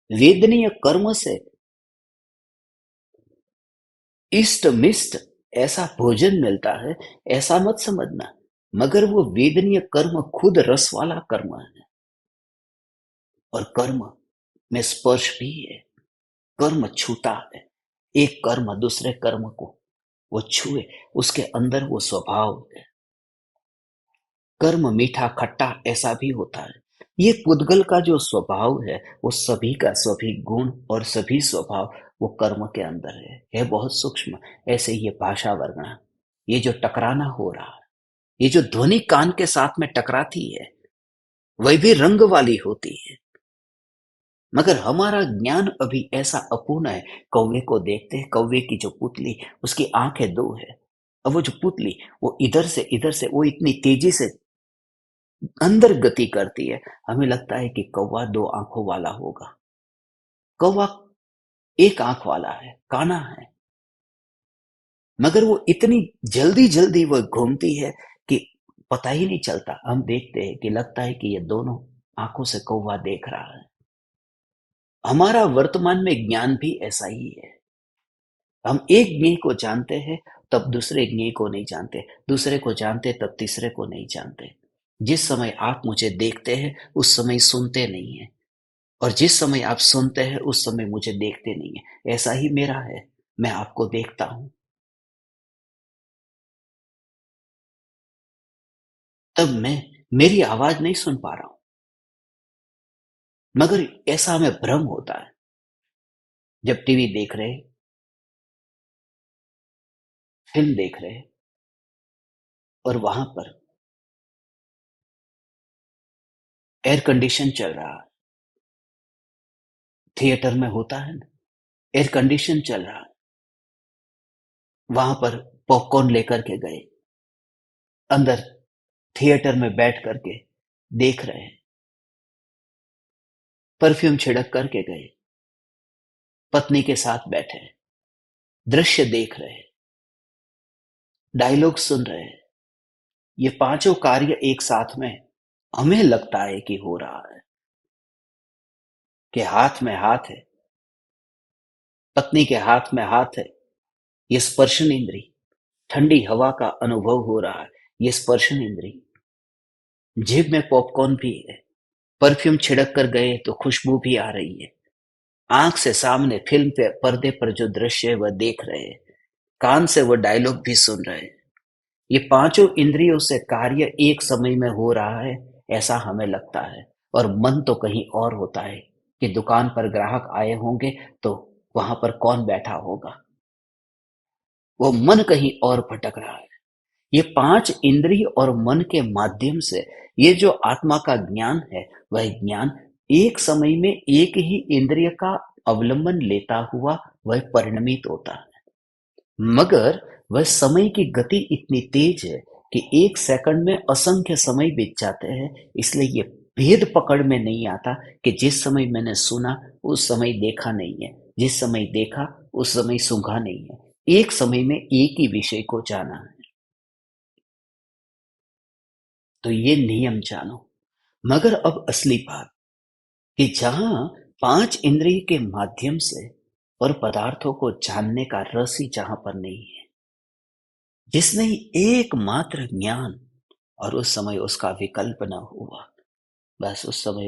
वेदनीय कर्म से इष्ट मिष्ट ऐसा भोजन मिलता है, ऐसा मत समझना, मगर वो वेदनीय कर्म खुद रस वाला कर्म है। और कर्म में स्पर्श भी है, कर्म छूता है। एक कर्म दूसरे कर्म को वो छुए, उसके अंदर वो स्वभाव है। कर्म मीठा खट्टा ऐसा भी होता है। ये पुद्गल का जो स्वभाव है, वो सभी का सभी गुण और सभी स्वभाव वो कर्म के अंदर है बहुत सूक्ष्म। ऐसे ये भाषा वर्णना, ये जो टकराना हो रहा है, ये जो ध्वनि कान के साथ में टकराती है, वह भी रंग वाली होती है। मगर हमारा ज्ञान अभी ऐसा अपूर्ण है। कौवे को देखते हैं, कौवे की जो पुतली, उसकी आंखें दो है। अब वो जो पुतली, वो इधर से वो इतनी तेजी से अंदर गति करती है, हमें लगता है कि कौवा दो आंखों वाला होगा। कौवा एक आंख वाला है, काना है। मगर वो इतनी जल्दी जल्दी वो घूमती है कि पता ही नहीं चलता। हम देखते हैं कि लगता है कि ये दोनों आंखों से कौवा देख रहा है। हमारा वर्तमान में ज्ञान भी ऐसा ही है। हम एक ज्ञेय को जानते हैं, तब दूसरे ज्ञेय को नहीं जानते, दूसरे को जानते तब तीसरे को नहीं जानते। जिस समय आप मुझे देखते हैं, उस समय सुनते नहीं है, और जिस समय आप सुनते हैं, उस समय मुझे देखते नहीं है। ऐसा ही मेरा है, मैं आपको देखता हूं, तब मैं मेरी आवाज नहीं सुन पा रहा हूं, मगर ऐसा हमें भ्रम होता है जब टीवी देख रहे, फिल्म देख रहे, और वहां पर एयर कंडीशन चल रहा है। थिएटर में होता है ना, एयर कंडीशन चल रहा है, वहां पर पॉपकॉर्न लेकर के गए, अंदर थिएटर में बैठ करके देख रहे हैं, परफ्यूम छिड़क करके गए, पत्नी के साथ बैठे, दृश्य देख रहे, डायलॉग सुन रहे। ये पांचों कार्य एक साथ में हमें लगता है कि हो रहा है, कि हाथ में हाथ है, पत्नी के हाथ में हाथ है। ये स्पर्शन इंद्री, ठंडी हवा का अनुभव हो रहा है, ये स्पर्शन इंद्री। जेब में पॉपकॉर्न भी है, परफ्यूम छिड़क कर गए तो खुशबू भी आ रही है। आंख से सामने फिल्म पे पर्दे पर जो दृश्य है वह देख रहे हैं, कान से वो डायलॉग भी सुन रहे हैं। ये पांचों इंद्रियों से कार्य एक समय में हो रहा है, ऐसा हमें लगता है। और मन तो कहीं और होता है कि दुकान पर ग्राहक आए होंगे तो वहां पर कौन बैठा होगा। वो मन कहीं और भटक रहा है। ये 5 इंद्रिय और मन के माध्यम से ये जो आत्मा का ज्ञान है, वह ज्ञान एक समय में एक ही इंद्रिय का अवलंबन लेता हुआ वह परिणमित होता है। मगर वह समय की गति इतनी तेज है कि 1 सेकंड में असंख्य समय बीत जाते हैं, इसलिए ये भेद पकड़ में नहीं आता कि जिस समय मैंने सुना, उस समय देखा नहीं है, जिस समय देखा, उस समय सूंघा नहीं है। एक समय में एक ही विषय को जाना है। तो ये नियम जानो। मगर अब असली बात कि जहां 5 इंद्रिय के माध्यम से और पदार्थों को जानने का रस ही जहां पर नहीं है, जिसने एकमात्र ज्ञान और उस समय उसका विकल्प न हुआ, बस उस समय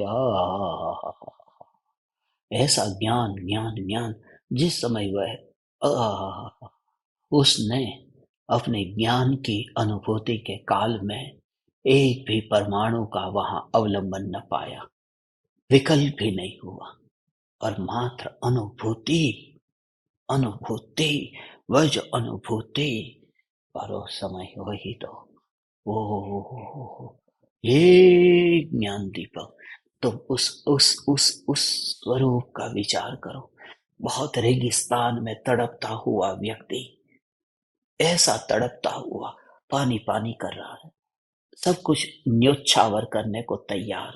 ऐसा ज्ञान ज्ञान ज्ञान, जिस समय वह उसने अपने ज्ञान की अनुभूति के काल में एक भी परमाणु का वहां अवलंबन न पाया, विकल्प भी नहीं हुआ, और मात्र अनुभूति, अनुभूति, वह जो अनुभूति, पर उस समय वही तो ओ ये ज्ञान दीपक, तुम उस स्वरूप का विचार करो। बहुत रेगिस्तान में तड़पता हुआ व्यक्ति, ऐसा तड़पता हुआ पानी पानी कर रहा है, सब कुछ न्योछावर करने को तैयार,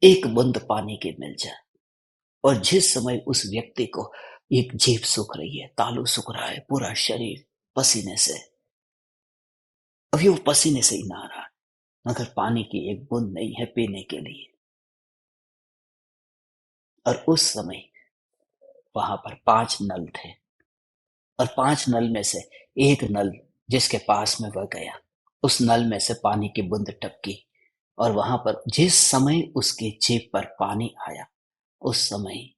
एक बूंद पानी की मिल जाए। और जिस समय उस व्यक्ति को एक जीभ सूख रही है, तालू सूख रहा है, पूरा शरीर पसीने से, अभी वो पसीने से ही नहा रहा है, मगर पानी की एक बूंद नहीं है पीने के लिए। और उस समय वहां पर 5 नल थे, और 5 नल में से एक नल जिसके पास में वह गया, उस नल में से पानी की बूंद टपकी, और वहां पर जिस समय उसकी जीभ पर पानी आया, उस समय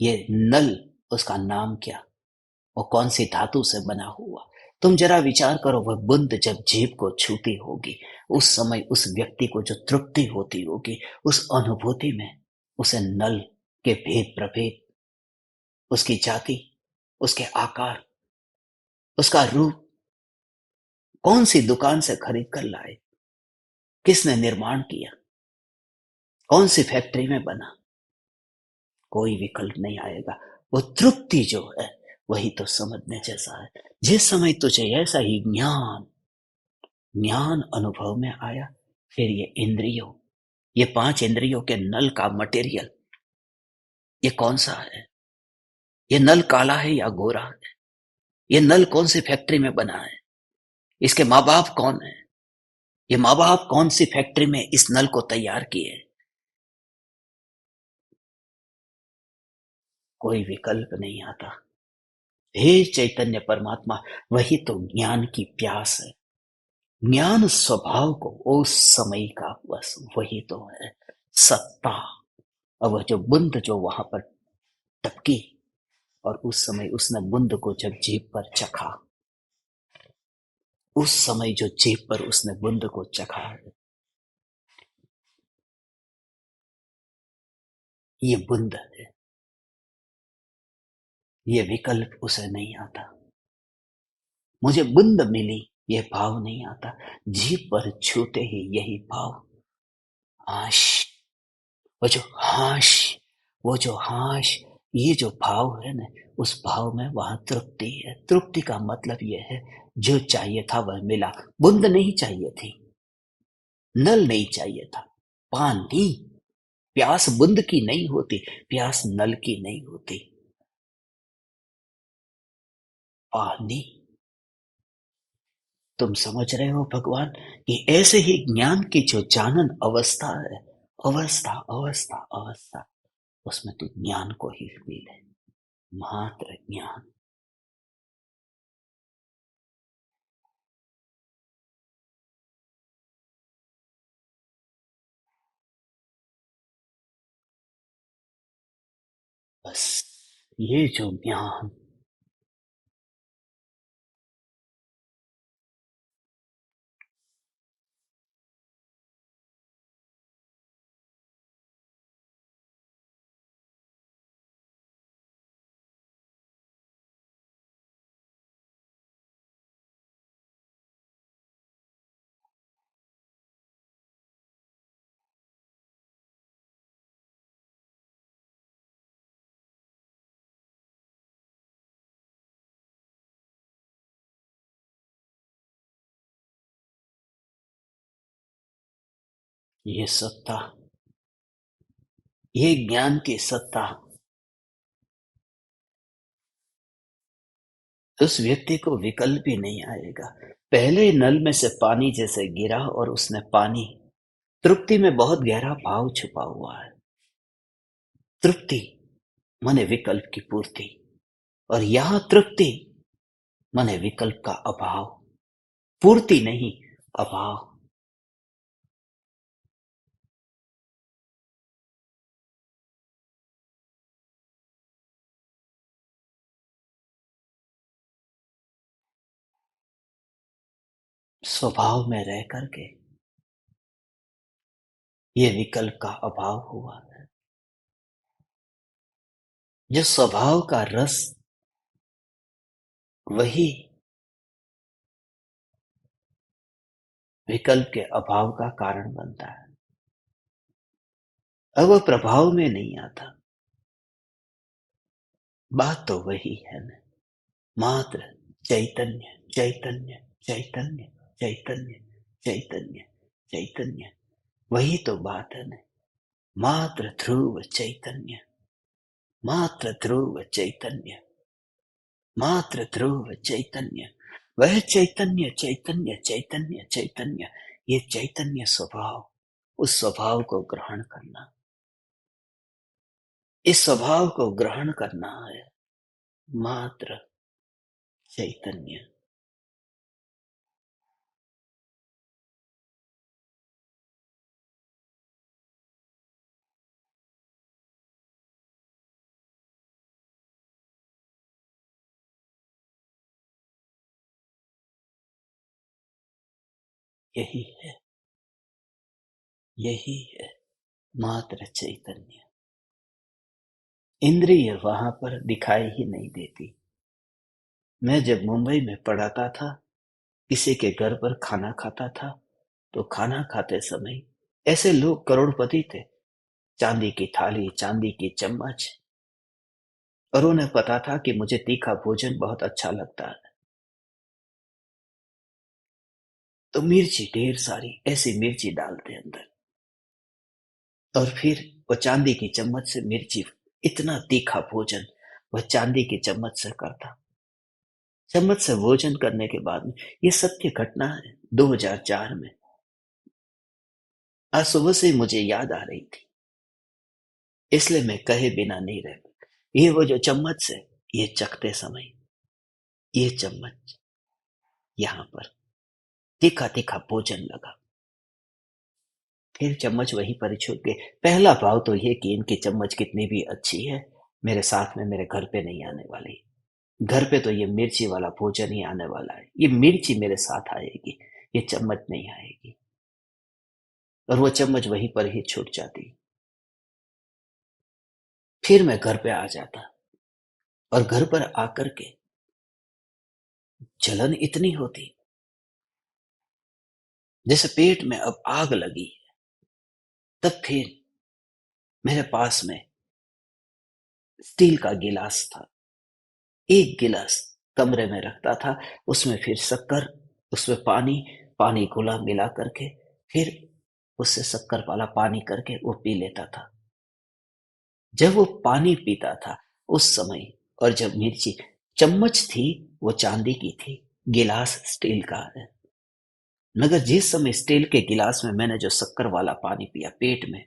ये नल, उसका नाम क्या, वो कौन सी धातु से बना हुआ, तुम जरा विचार करो। वह बूंद जब जीभ को छूती होगी, उस समय उस व्यक्ति को जो तृप्ति होती होगी, उस अनुभूति में उसे नल के भेद प्रभेद, उसकी जाति, उसके आकार, उसका रूप, कौन सी दुकान से खरीद कर लाए, किसने निर्माण किया, कौन सी फैक्ट्री में बना, कोई विकल्प नहीं आएगा। वो तृप्ति जो है, वही तो समझने जैसा है। जिस समय तुझे ऐसा ही ज्ञान ज्ञान अनुभव में आया, फिर ये इंद्रियों, ये 5 इंद्रियों के नल का मटेरियल, ये कौन सा है, ये नल काला है या गोरा है, ये नल कौन सी फैक्ट्री में बना है, इसके माँ बाप कौन है, ये माँ बाप कौन सी फैक्ट्री में इस नल को तैयार किए, कोई विकल्प नहीं आता। हे चैतन्य परमात्मा, वही तो ज्ञान की प्यास है। ज्ञान स्वभाव को उस समय का बस वही तो है सत्ता। और वह जो बूंद जो वहां पर टपकी, और उस समय उसने बूंद को जब जीभ पर चखा, उस समय जो जीभ पर उसने बूंद को चखा, ये बूंद है, ये विकल्प उसे नहीं आता। मुझे बूंद मिली, ये भाव नहीं आता। जीभ पर छूते ही यही भाव, हाश, वो जो हाश, वो जो हाश, ये जो भाव है ना, उस भाव में वहां तृप्ति है। तृप्ति का मतलब यह है, जो चाहिए था वह मिला। बूंद नहीं चाहिए थी, नल नहीं चाहिए था, पानी। प्यास बूंद की नहीं होती, प्यास नल की नहीं होती, पानी। तुम समझ रहे हो भगवान, कि ऐसे ही ज्ञान की जो जानन अवस्था है, अवस्था अवस्था अवस्था, उसमें तू ज्ञान को ही फील है, मात्र ज्ञान। बस ये जो ज्ञान, ये सत्ता, ये ज्ञान की सत्ता उस व्यक्ति को विकल्प ही नहीं आएगा। पहले नल में से पानी जैसे गिरा और उसने पानी, तृप्ति में बहुत गहरा भाव छुपा हुआ है। तृप्ति माने विकल्प की पूर्ति, और यहां तृप्ति माने विकल्प का अभाव, पूर्ति नहीं, अभाव। स्वभाव में रह करके ये विकल्प का अभाव हुआ है। जो स्वभाव का रस, वही विकल्प के अभाव का कारण बनता है। अब वह प्रभाव में नहीं आता। बात तो वही है ना, मात्र चैतन्य चैतन्य चैतन्य चैतन्य चैतन्य चैतन्य, वही तो बात है ना। मात्र ध्रुव चैतन्य, मात्र ध्रुव चैतन्य, मात्र ध्रुव चैतन्य, वह चैतन्य चैतन्य चैतन्य चैतन्य, ये चैतन्य स्वभाव, उस स्वभाव को ग्रहण करना, इस स्वभाव को ग्रहण करना है। मात्र चैतन्य, यही है, यही है, मात्र चैतन्य। इंद्रिय वहां पर दिखाई ही नहीं देती। मैं जब मुंबई में पढ़ाता था, किसी के घर पर खाना खाता था, तो खाना खाते समय ऐसे लोग करोड़पति थे, चांदी की थाली, चांदी की चम्मच, और उन्हें पता था कि मुझे तीखा भोजन बहुत अच्छा लगता है, तो मिर्ची ढेर सारी ऐसी मिर्ची डालते अंदर, और फिर वो चांदी की चम्मच से मिर्ची, इतना तीखा भोजन वह चांदी की चम्मच से करता। चम्मच से भोजन करने के बाद में, ये सत्य घटना है, 2004 में। आज सुबह से मुझे याद आ रही थी, इसलिए मैं कहे बिना नहीं रह पाया। ये वो जो चम्मच से ये चखते समय, ये चम्मच यहाँ पर तीखा तीखा भोजन लगा, फिर चम्मच वहीं पर ही छूट गई। पहला भाव तो ये कि इनकी चम्मच कितनी भी अच्छी है, मेरे साथ में मेरे घर पे नहीं आने वाली। घर पे तो ये मिर्ची वाला भोजन ही आने वाला है, ये मिर्ची मेरे साथ आएगी, ये चम्मच नहीं आएगी। और वो चम्मच वहीं पर ही छूट जाती। फिर मैं घर पे आ जाता, और घर पर आकर के जलन इतनी होती जैसे पेट में अब आग लगी। तब फिर मेरे पास में स्टील का गिलास था, एक गिलास कमरे में रखता था, उसमें फिर शक्कर, उसमें पानी, पानी घुला मिला करके फिर उससे शक्कर वाला पानी करके वो पी लेता था। जब वो पानी पीता था उस समय, और जब मिर्ची, चम्मच थी वो चांदी की थी, गिलास स्टील का है, मगर जिस समय स्टील के गिलास में मैंने जो शक्कर वाला पानी पिया, पेट में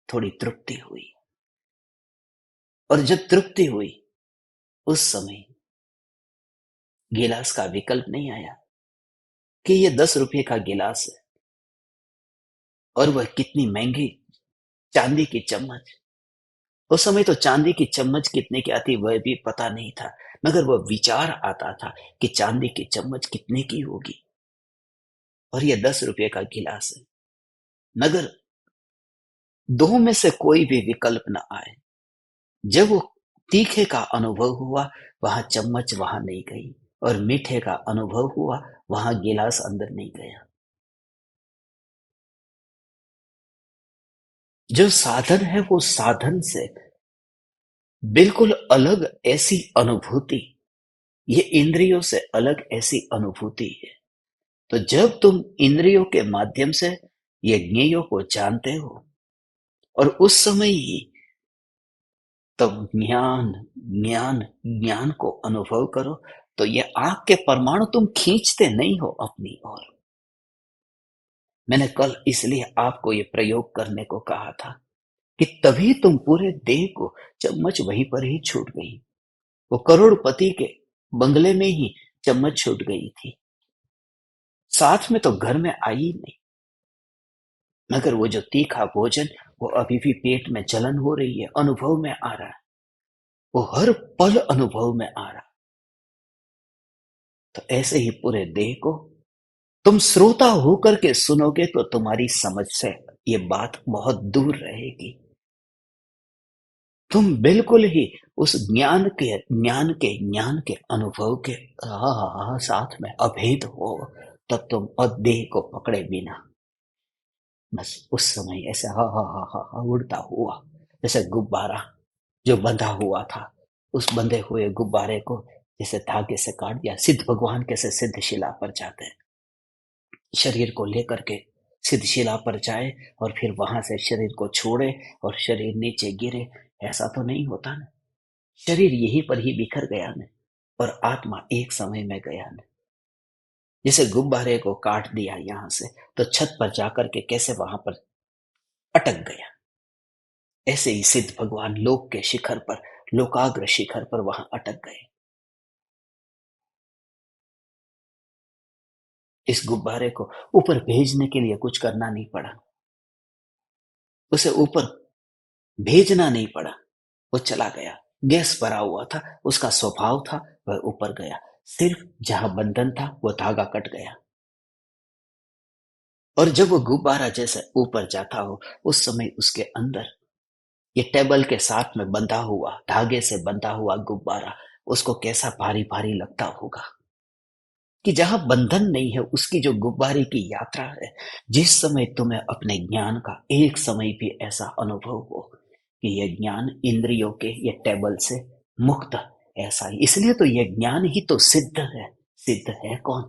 थोड़ी तृप्ति हुई। और जब तृप्ति हुई उस समय गिलास का विकल्प नहीं आया कि ये 10 रुपए का गिलास है, और वह कितनी महंगी चांदी की चम्मच। उस समय तो चांदी की चम्मच कितने की आती वह भी पता नहीं था, मगर वह विचार आता था कि चांदी की चम्मच कितने की होगी, और यह 10 रुपए का गिलास है। मगर दो में से कोई भी विकल्प न आए। जब वो तीखे का अनुभव हुआ, वहां चम्मच वहां नहीं गई, और मीठे का अनुभव हुआ, वहां गिलास अंदर नहीं गया। जो साधन है वो साधन से बिल्कुल अलग ऐसी अनुभूति, ये इंद्रियों से अलग ऐसी अनुभूति है। तो जब तुम इंद्रियों के माध्यम से यज्ञियों को जानते हो, और उस समय ही तब ज्ञान ज्ञान ज्ञान को अनुभव करो, तो ये आग के परमाणु तुम खींचते नहीं हो अपनी ओर। मैंने कल इसलिए आपको ये प्रयोग करने को कहा था कि तभी तुम पूरे देह को, चम्मच वहीं पर ही छूट गई। वो करोड़पति के बंगले में ही चम्मच छूट गई थी, साथ में तो घर में आई नहीं। मगर वो जो तीखा भोजन, वो अभी भी पेट में जलन हो रही है, अनुभव में आ रहा है, वो हर पल अनुभव में आ रहा है। तो ऐसे ही पूरे देह को तुम श्रोता होकर के सुनोगे तो तुम्हारी समझ से ये बात बहुत दूर रहेगी। तुम बिल्कुल ही उस ज्ञान के अनुभव के साथ में अभेद हो, तब तुम देह को पकड़े बिना बस उस समय ऐसे हा उड़ता हुआ, जैसे गुब्बारा जो बंधा हुआ था, उस बंधे हुए गुब्बारे को जैसे धागे से काट दिया। सिद्ध भगवान कैसे सिद्ध शिला पर जाते हैं, शरीर को लेकर के सिद्ध शिला पर जाए और फिर वहां से शरीर को छोड़े और शरीर नीचे गिरे, ऐसा तो नहीं होता ना। शरीर यहीं पर ही बिखर गया न, और आत्मा एक समय में गया न। जैसे गुब्बारे को काट दिया यहां से, तो छत पर जाकर के कैसे वहां पर अटक गया, ऐसे ही सिद्ध भगवान लोक के शिखर पर, लोकाग्र शिखर पर वहां अटक गए। इस गुब्बारे को ऊपर भेजने के लिए कुछ करना नहीं पड़ा, उसे ऊपर भेजना नहीं पड़ा, वो चला गया। गैस भरा हुआ था, उसका स्वभाव था, वह ऊपर गया। सिर्फ जहां बंधन था वो धागा कट गया। और जब वो गुब्बारा जैसे ऊपर जाता हो, उस समय उसके अंदर ये टेबल के साथ में बंधा हुआ, धागे से बंधा हुआ गुब्बारा, उसको कैसा भारी भारी लगता होगा कि जहां बंधन नहीं है, उसकी जो गुब्बारे की यात्रा है। जिस समय तुम्हें अपने ज्ञान का एक समय भी ऐसा अनुभव हो कि यह ज्ञान इंद्रियों के ये टेबल से मुक्त, ऐसा ही, इसलिए तो यह ज्ञान ही तो सिद्ध है। सिद्ध है कौन?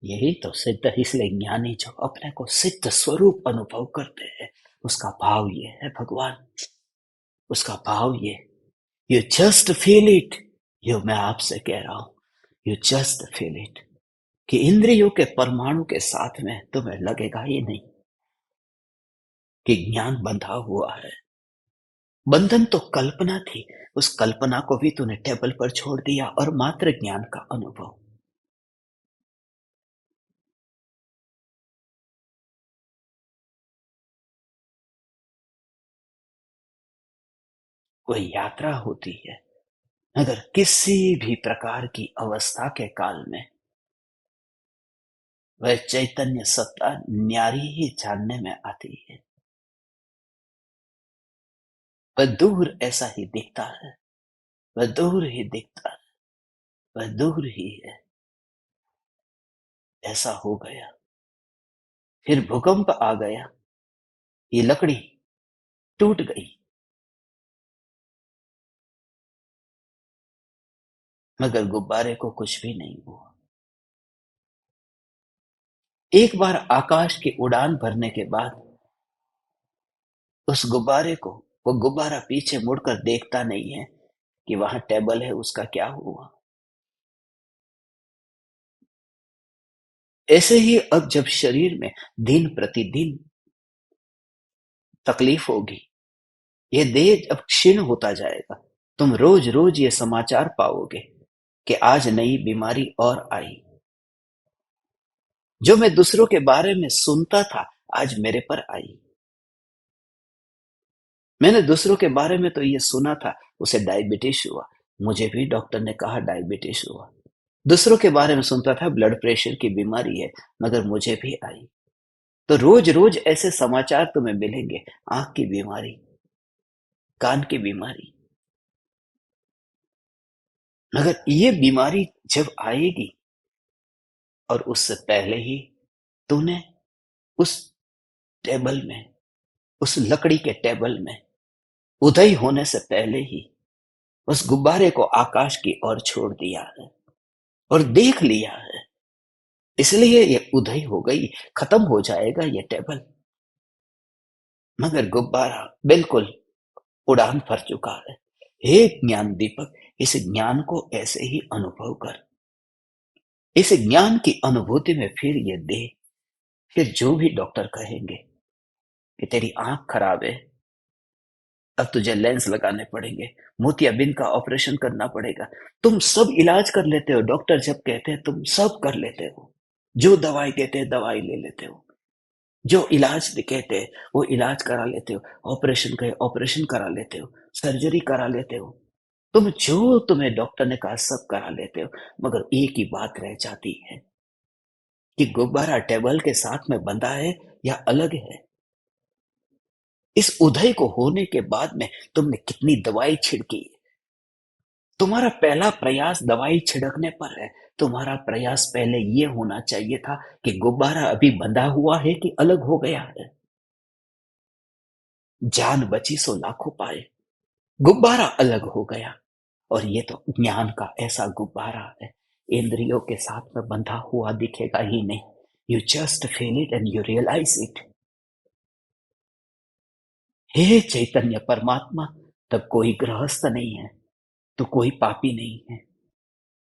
यही तो सिद्ध, इसलिए ज्ञानी जो अपने को सिद्ध स्वरूप अनुभव करते हैं, उसका भाव ये है भगवान, उसका भाव ये, यू जस्ट फील इट। यो मैं आपसे कह रहा हूं, यू जस्ट फील इट, कि इंद्रियों के परमाणु के साथ में तुम्हें लगेगा ही नहीं कि ज्ञान बंधा हुआ है। बंधन तो कल्पना थी, उस कल्पना को भी तूने टेबल पर छोड़ दिया और मात्र ज्ञान का अनुभव। कोई यात्रा होती है, अगर किसी भी प्रकार की अवस्था के काल में वह चैतन्य सत्ता न्यारी ही जानने में आती है। वह दूर ऐसा ही दिखता है, वह दूर ही दिखता है, वह दूर ही है। ऐसा हो गया, फिर भूकंप आ गया, ये लकड़ी टूट गई, मगर गुब्बारे को कुछ भी नहीं हुआ। एक बार आकाश की उड़ान भरने के बाद उस गुब्बारे को, वो गुब्बारा पीछे मुड़कर देखता नहीं है कि वहां टेबल है, उसका क्या हुआ। ऐसे ही अब जब शरीर में दिन प्रतिदिन तकलीफ होगी, ये देह अब क्षीण होता जाएगा, तुम रोज रोज ये समाचार पाओगे कि आज नई बीमारी और आई। जो मैं दूसरों के बारे में सुनता था, आज मेरे पर आई। मैंने दूसरों के बारे में तो ये सुना था, उसे डायबिटीज हुआ, मुझे भी डॉक्टर ने कहा डायबिटीज हुआ। दूसरों के बारे में सुनता था ब्लड प्रेशर की बीमारी है, मगर मुझे भी आई। तो रोज रोज ऐसे समाचार तुम्हें मिलेंगे, आंख की बीमारी, कान की बीमारी। मगर ये बीमारी जब आएगी, और उससे पहले ही तूने उस टेबल में, उस लकड़ी के टेबल में उदय होने से पहले ही उस गुब्बारे को आकाश की ओर छोड़ दिया है और देख लिया है इसलिए ये उधई हो गई, खत्म हो जाएगा ये टेबल। मगर गुब्बारा बिल्कुल उड़ान भर चुका है। हे ज्ञान दीपक, इस ज्ञान को ऐसे ही अनुभव कर। इस ज्ञान की अनुभूति में फिर ये दे, फिर जो भी डॉक्टर कहेंगे कि तेरी आंख खराब है, अब तुझे लेंस लगाने पड़ेंगे, मोतियाबिंद का ऑपरेशन करना पड़ेगा, तुम सब इलाज कर लेते हो। डॉक्टर जब कहते हैं तुम सब कर लेते हो, जो दवाई कहते हैं दवाई ले लेते हो, जो इलाज कहते हैं वो इलाज करा लेते हो, ऑपरेशन कहे ऑपरेशन करा लेते हो, सर्जरी करा लेते हो, तुम जो तुम्हें डॉक्टर ने कहा सब करा लेते हो। मगर एक ही बात रह जाती है कि गुब्बारा टेबल के साथ में बंधा है या अलग है। इस उदय को होने के बाद में तुमने कितनी दवाई छिड़की। तुम्हारा पहला प्रयास दवाई छिड़कने पर है। तुम्हारा प्रयास पहले ये होना चाहिए था कि गुब्बारा अभी बंधा हुआ है कि अलग हो गया है। जान बची सो लाखों पाए। गुब्बारा अलग हो गया, और ये तो ज्ञान का ऐसा गुब्बारा है, इंद्रियों के साथ में बंधा हुआ दिखेगा ही नहीं। You just feel it and you realize it. हे चैतन्य परमात्मा, तब कोई गृहस्थ नहीं है, तो कोई पापी नहीं है,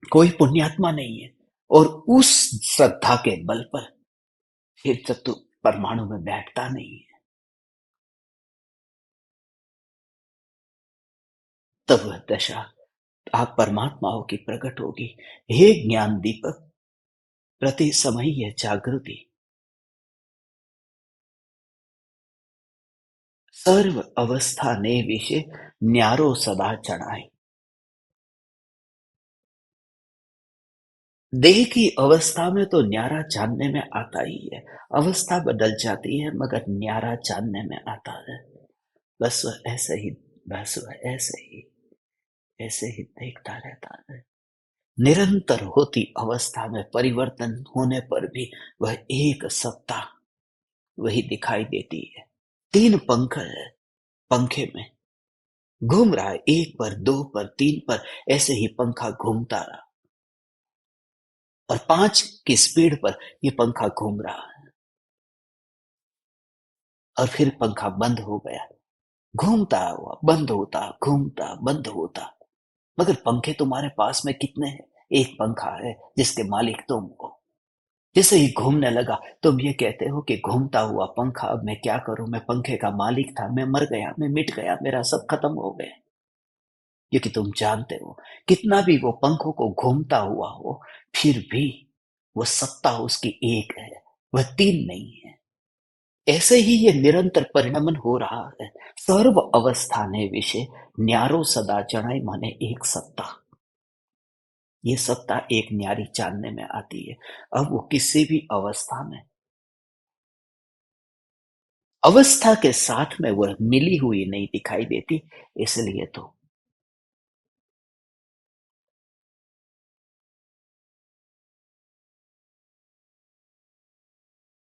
कोई पुण्यात्मा नहीं है। और उस श्रद्धा के बल पर फिर तब तो परमाणु में बैठता नहीं है। तब वह दशा आप परमात्माओं की प्रकट होगी। हे ज्ञान दीपक, प्रति समय यह जागृति सर्व अवस्था ने विषय न्यारो सदा चढ़ाए। देह की अवस्था में तो न्यारा जानने में आता ही है। अवस्था बदल जाती है मगर न्यारा जानने में आता है। बस वह ऐसे ही, बस वह ऐसे ही देखता रहता है। निरंतर होती अवस्था में परिवर्तन होने पर भी वह एक सत्ता वही दिखाई देती है। तीन पंख है, पंखे में घूम रहा है, एक पर, दो पर, तीन पर, ऐसे ही पंखा घूमता रहा, और 5 की स्पीड पर ये पंखा घूम रहा है, और फिर पंखा बंद हो गया। घूमता हुआ बंद होता, घूमता बंद होता। मगर पंखे तुम्हारे पास में कितने हैं? एक पंखा है जिसके मालिक तुम हो। जैसे ही घूमने लगा तुम ये कहते हो कि घूमता हुआ पंखा, अब मैं क्या करूं, मैं पंखे का मालिक था, मैं मर गया, मैं मिट गया, मेरा सब खत्म हो गया। क्योंकि तुम जानते हो कितना भी वो पंखों को घूमता हुआ हो, फिर भी वो सत्ता उसकी एक है, वह तीन नहीं है। ऐसे ही ये निरंतर परिणमन हो रहा है। सर्व अवस्था ने विषय न्यारो सदा जनाई, माने एक सत्ता। ये सत्ता एक न्यारी जानने में आती है। अब वो किसी भी अवस्था में, अवस्था के साथ में वह मिली हुई नहीं दिखाई देती। इसलिए तो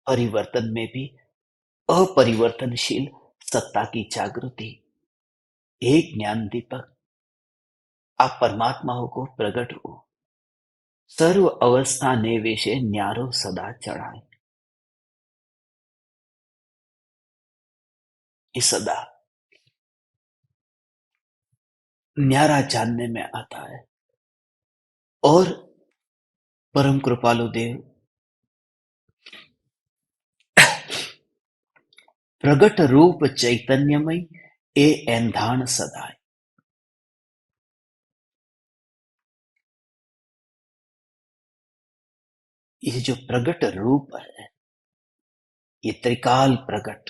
परिवर्तन में भी अपरिवर्तनशील सत्ता की जागृति। एक ज्ञान दीपक, आप परमात्मा को प्रकट हो। सर्व अवस्था ने विषय न्यारो सदा चढ़ाए। ये सदा न्यारा जानने में आता है। और परम कृपालु देव प्रगट रूप चैतन्यमय ए एंधान सदाए। ये जो प्रगट रूप है, ये त्रिकाल प्रगट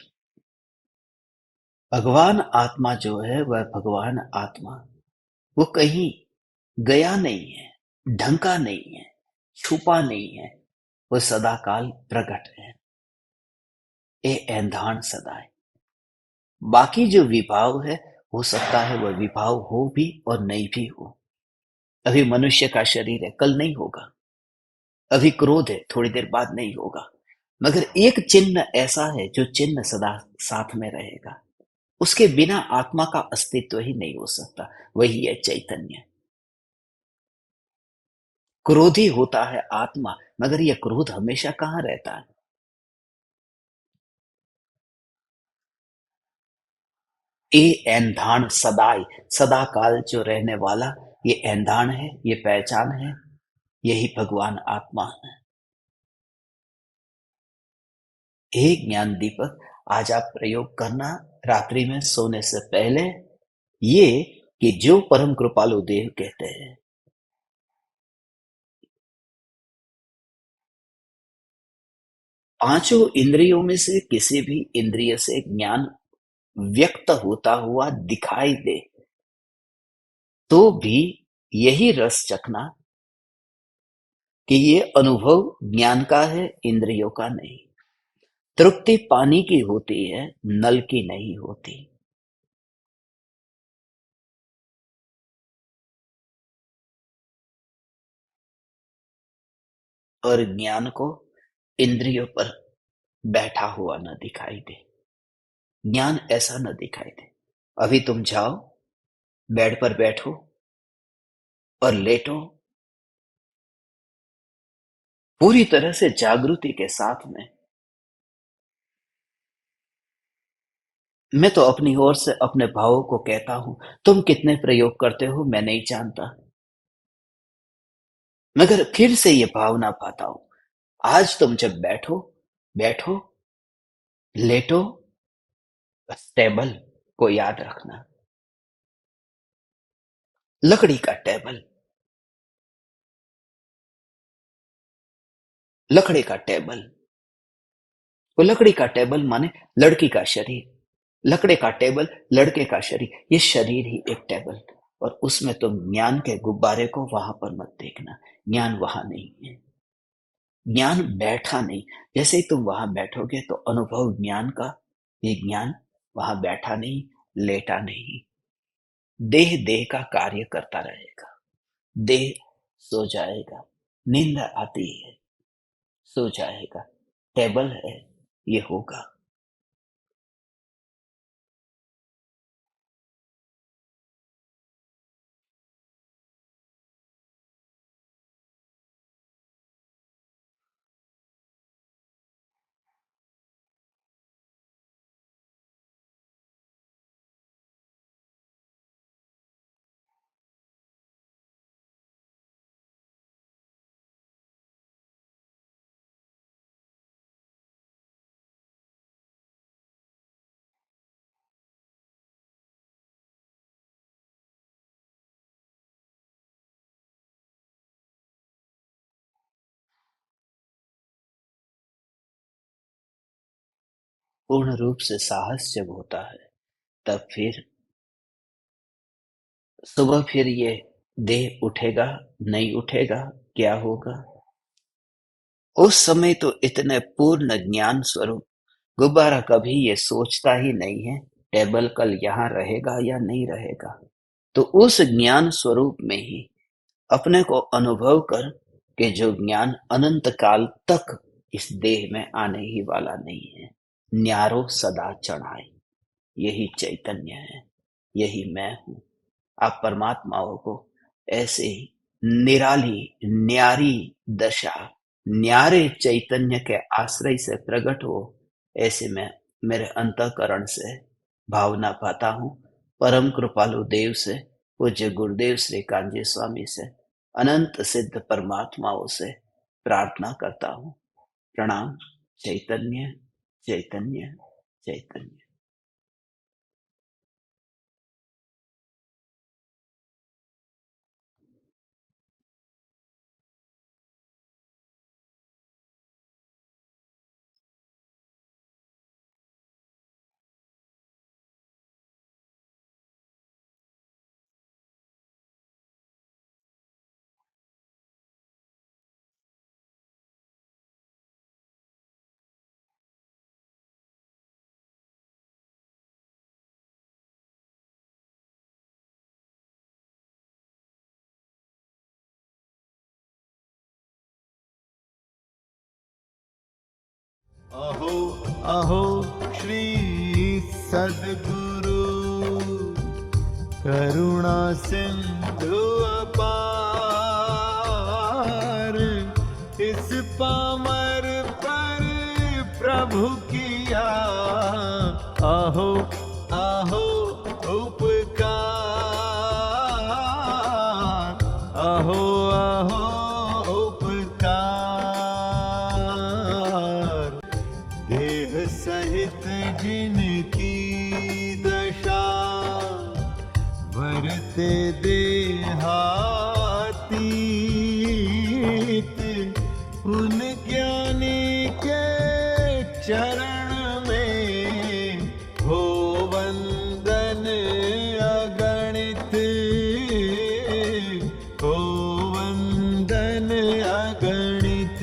भगवान आत्मा जो है, वह भगवान आत्मा वो कहीं गया नहीं है, ढंका नहीं है, छुपा नहीं है, वो सदा काल प्रकट है। ए एंधान सदाए। बाकी जो विभाव है, हो सकता है वह विभाव हो भी और नहीं भी हो। अभी मनुष्य का शरीर है, कल नहीं होगा। अभी क्रोध है, थोड़ी देर बाद नहीं होगा। मगर एक चिन्ह ऐसा है जो चिन्ह सदा साथ में रहेगा। उसके बिना आत्मा का अस्तित्व ही नहीं हो सकता। वही है चैतन्य। क्रोधी होता है आत्मा, मगर यह क्रोध हमेशा कहाँ रहता है? ये ऐंधाण सदाई, सदा काल जो रहने वाला, ये ऐंधाण है, ये पहचान है, यही भगवान आत्मा है। हे ज्ञान दीपक, आज आप प्रयोग करना रात्रि में सोने से पहले, ये कि जो परम कृपालु देव कहते हैं, पांचों इंद्रियों में से किसी भी इंद्रिय से ज्ञान व्यक्त होता हुआ दिखाई दे, तो भी यही रस चखना कि ये अनुभव ज्ञान का है, इंद्रियों का नहीं। तृप्ति पानी की होती है, नल की नहीं होती। और ज्ञान को इंद्रियों पर बैठा हुआ न दिखाई दे, ज्ञान ऐसा न दिखाई दे। अभी तुम जाओ, बेड पर बैठो और लेटो, पूरी तरह से जागृति के साथ में। मैं तो अपनी ओर से अपने भावों को कहता हूं, तुम कितने प्रयोग करते हो मैं नहीं जानता, मगर फिर से ये भावना पाता हूं। आज तुम जब बैठो, बैठो, लेटो, बस टेबल को याद रखना, लकड़ी का टेबल, लकड़ी का टेबल। वो लकड़ी का टेबल माने लड़की का शरीर, लकड़े का टेबल लड़के का शरीर, ये शरीर ही एक टेबल। और उसमें तुम ज्ञान के गुब्बारे को वहां पर मत देखना, ज्ञान वहां नहीं है, ज्ञान बैठा नहीं। जैसे ही तुम वहां बैठोगे तो अनुभव ज्ञान का, ये ज्ञान वहां बैठा नहीं, लेटा नहीं। देह देह का कार्य करता रहेगा, देह सो जाएगा, नींद आती है, सो जाएगा, टेबल है, ये होगा। पूर्ण रूप से साहस जब होता है, तब फिर सुबह फिर ये देह उठेगा, नहीं उठेगा, क्या होगा? उस समय तो इतने पूर्ण ज्ञान स्वरूप गुब्बारा कभी ये सोचता ही नहीं है टेबल कल यहाँ रहेगा या नहीं रहेगा। तो उस ज्ञान स्वरूप में ही अपने को अनुभव कर कि जो ज्ञान अनंत काल तक इस देह में आने ही वाला नहीं है, न्यारो सदा चढ़ाए, यही चैतन्य है, यही मैं हूं। आप परमात्माओं को ऐसे ही निराली न्यारी दशा, न्यारे चैतन्य के आश्रय से प्रकट हो, ऐसे में मेरे अंतःकरण से भावना पाता हूँ। परम कृपालु देव से, पूज्य गुरुदेव श्री कांजी स्वामी से, अनंत सिद्ध परमात्माओं से प्रार्थना करता हूँ। प्रणाम। चैतन्य चैतन्य चैतन्य। अहो अहो श्री सद्गुरु करुणा सिंधु अपार, इस पामर पर प्रभु किया आहो आहो उपकार, आहो आहो उपकार। देह सहित जिनकी दशा वरते देहातीत, उन ज्ञानी के चरण में हो वंदन अगणित, हो वंदन अगणित।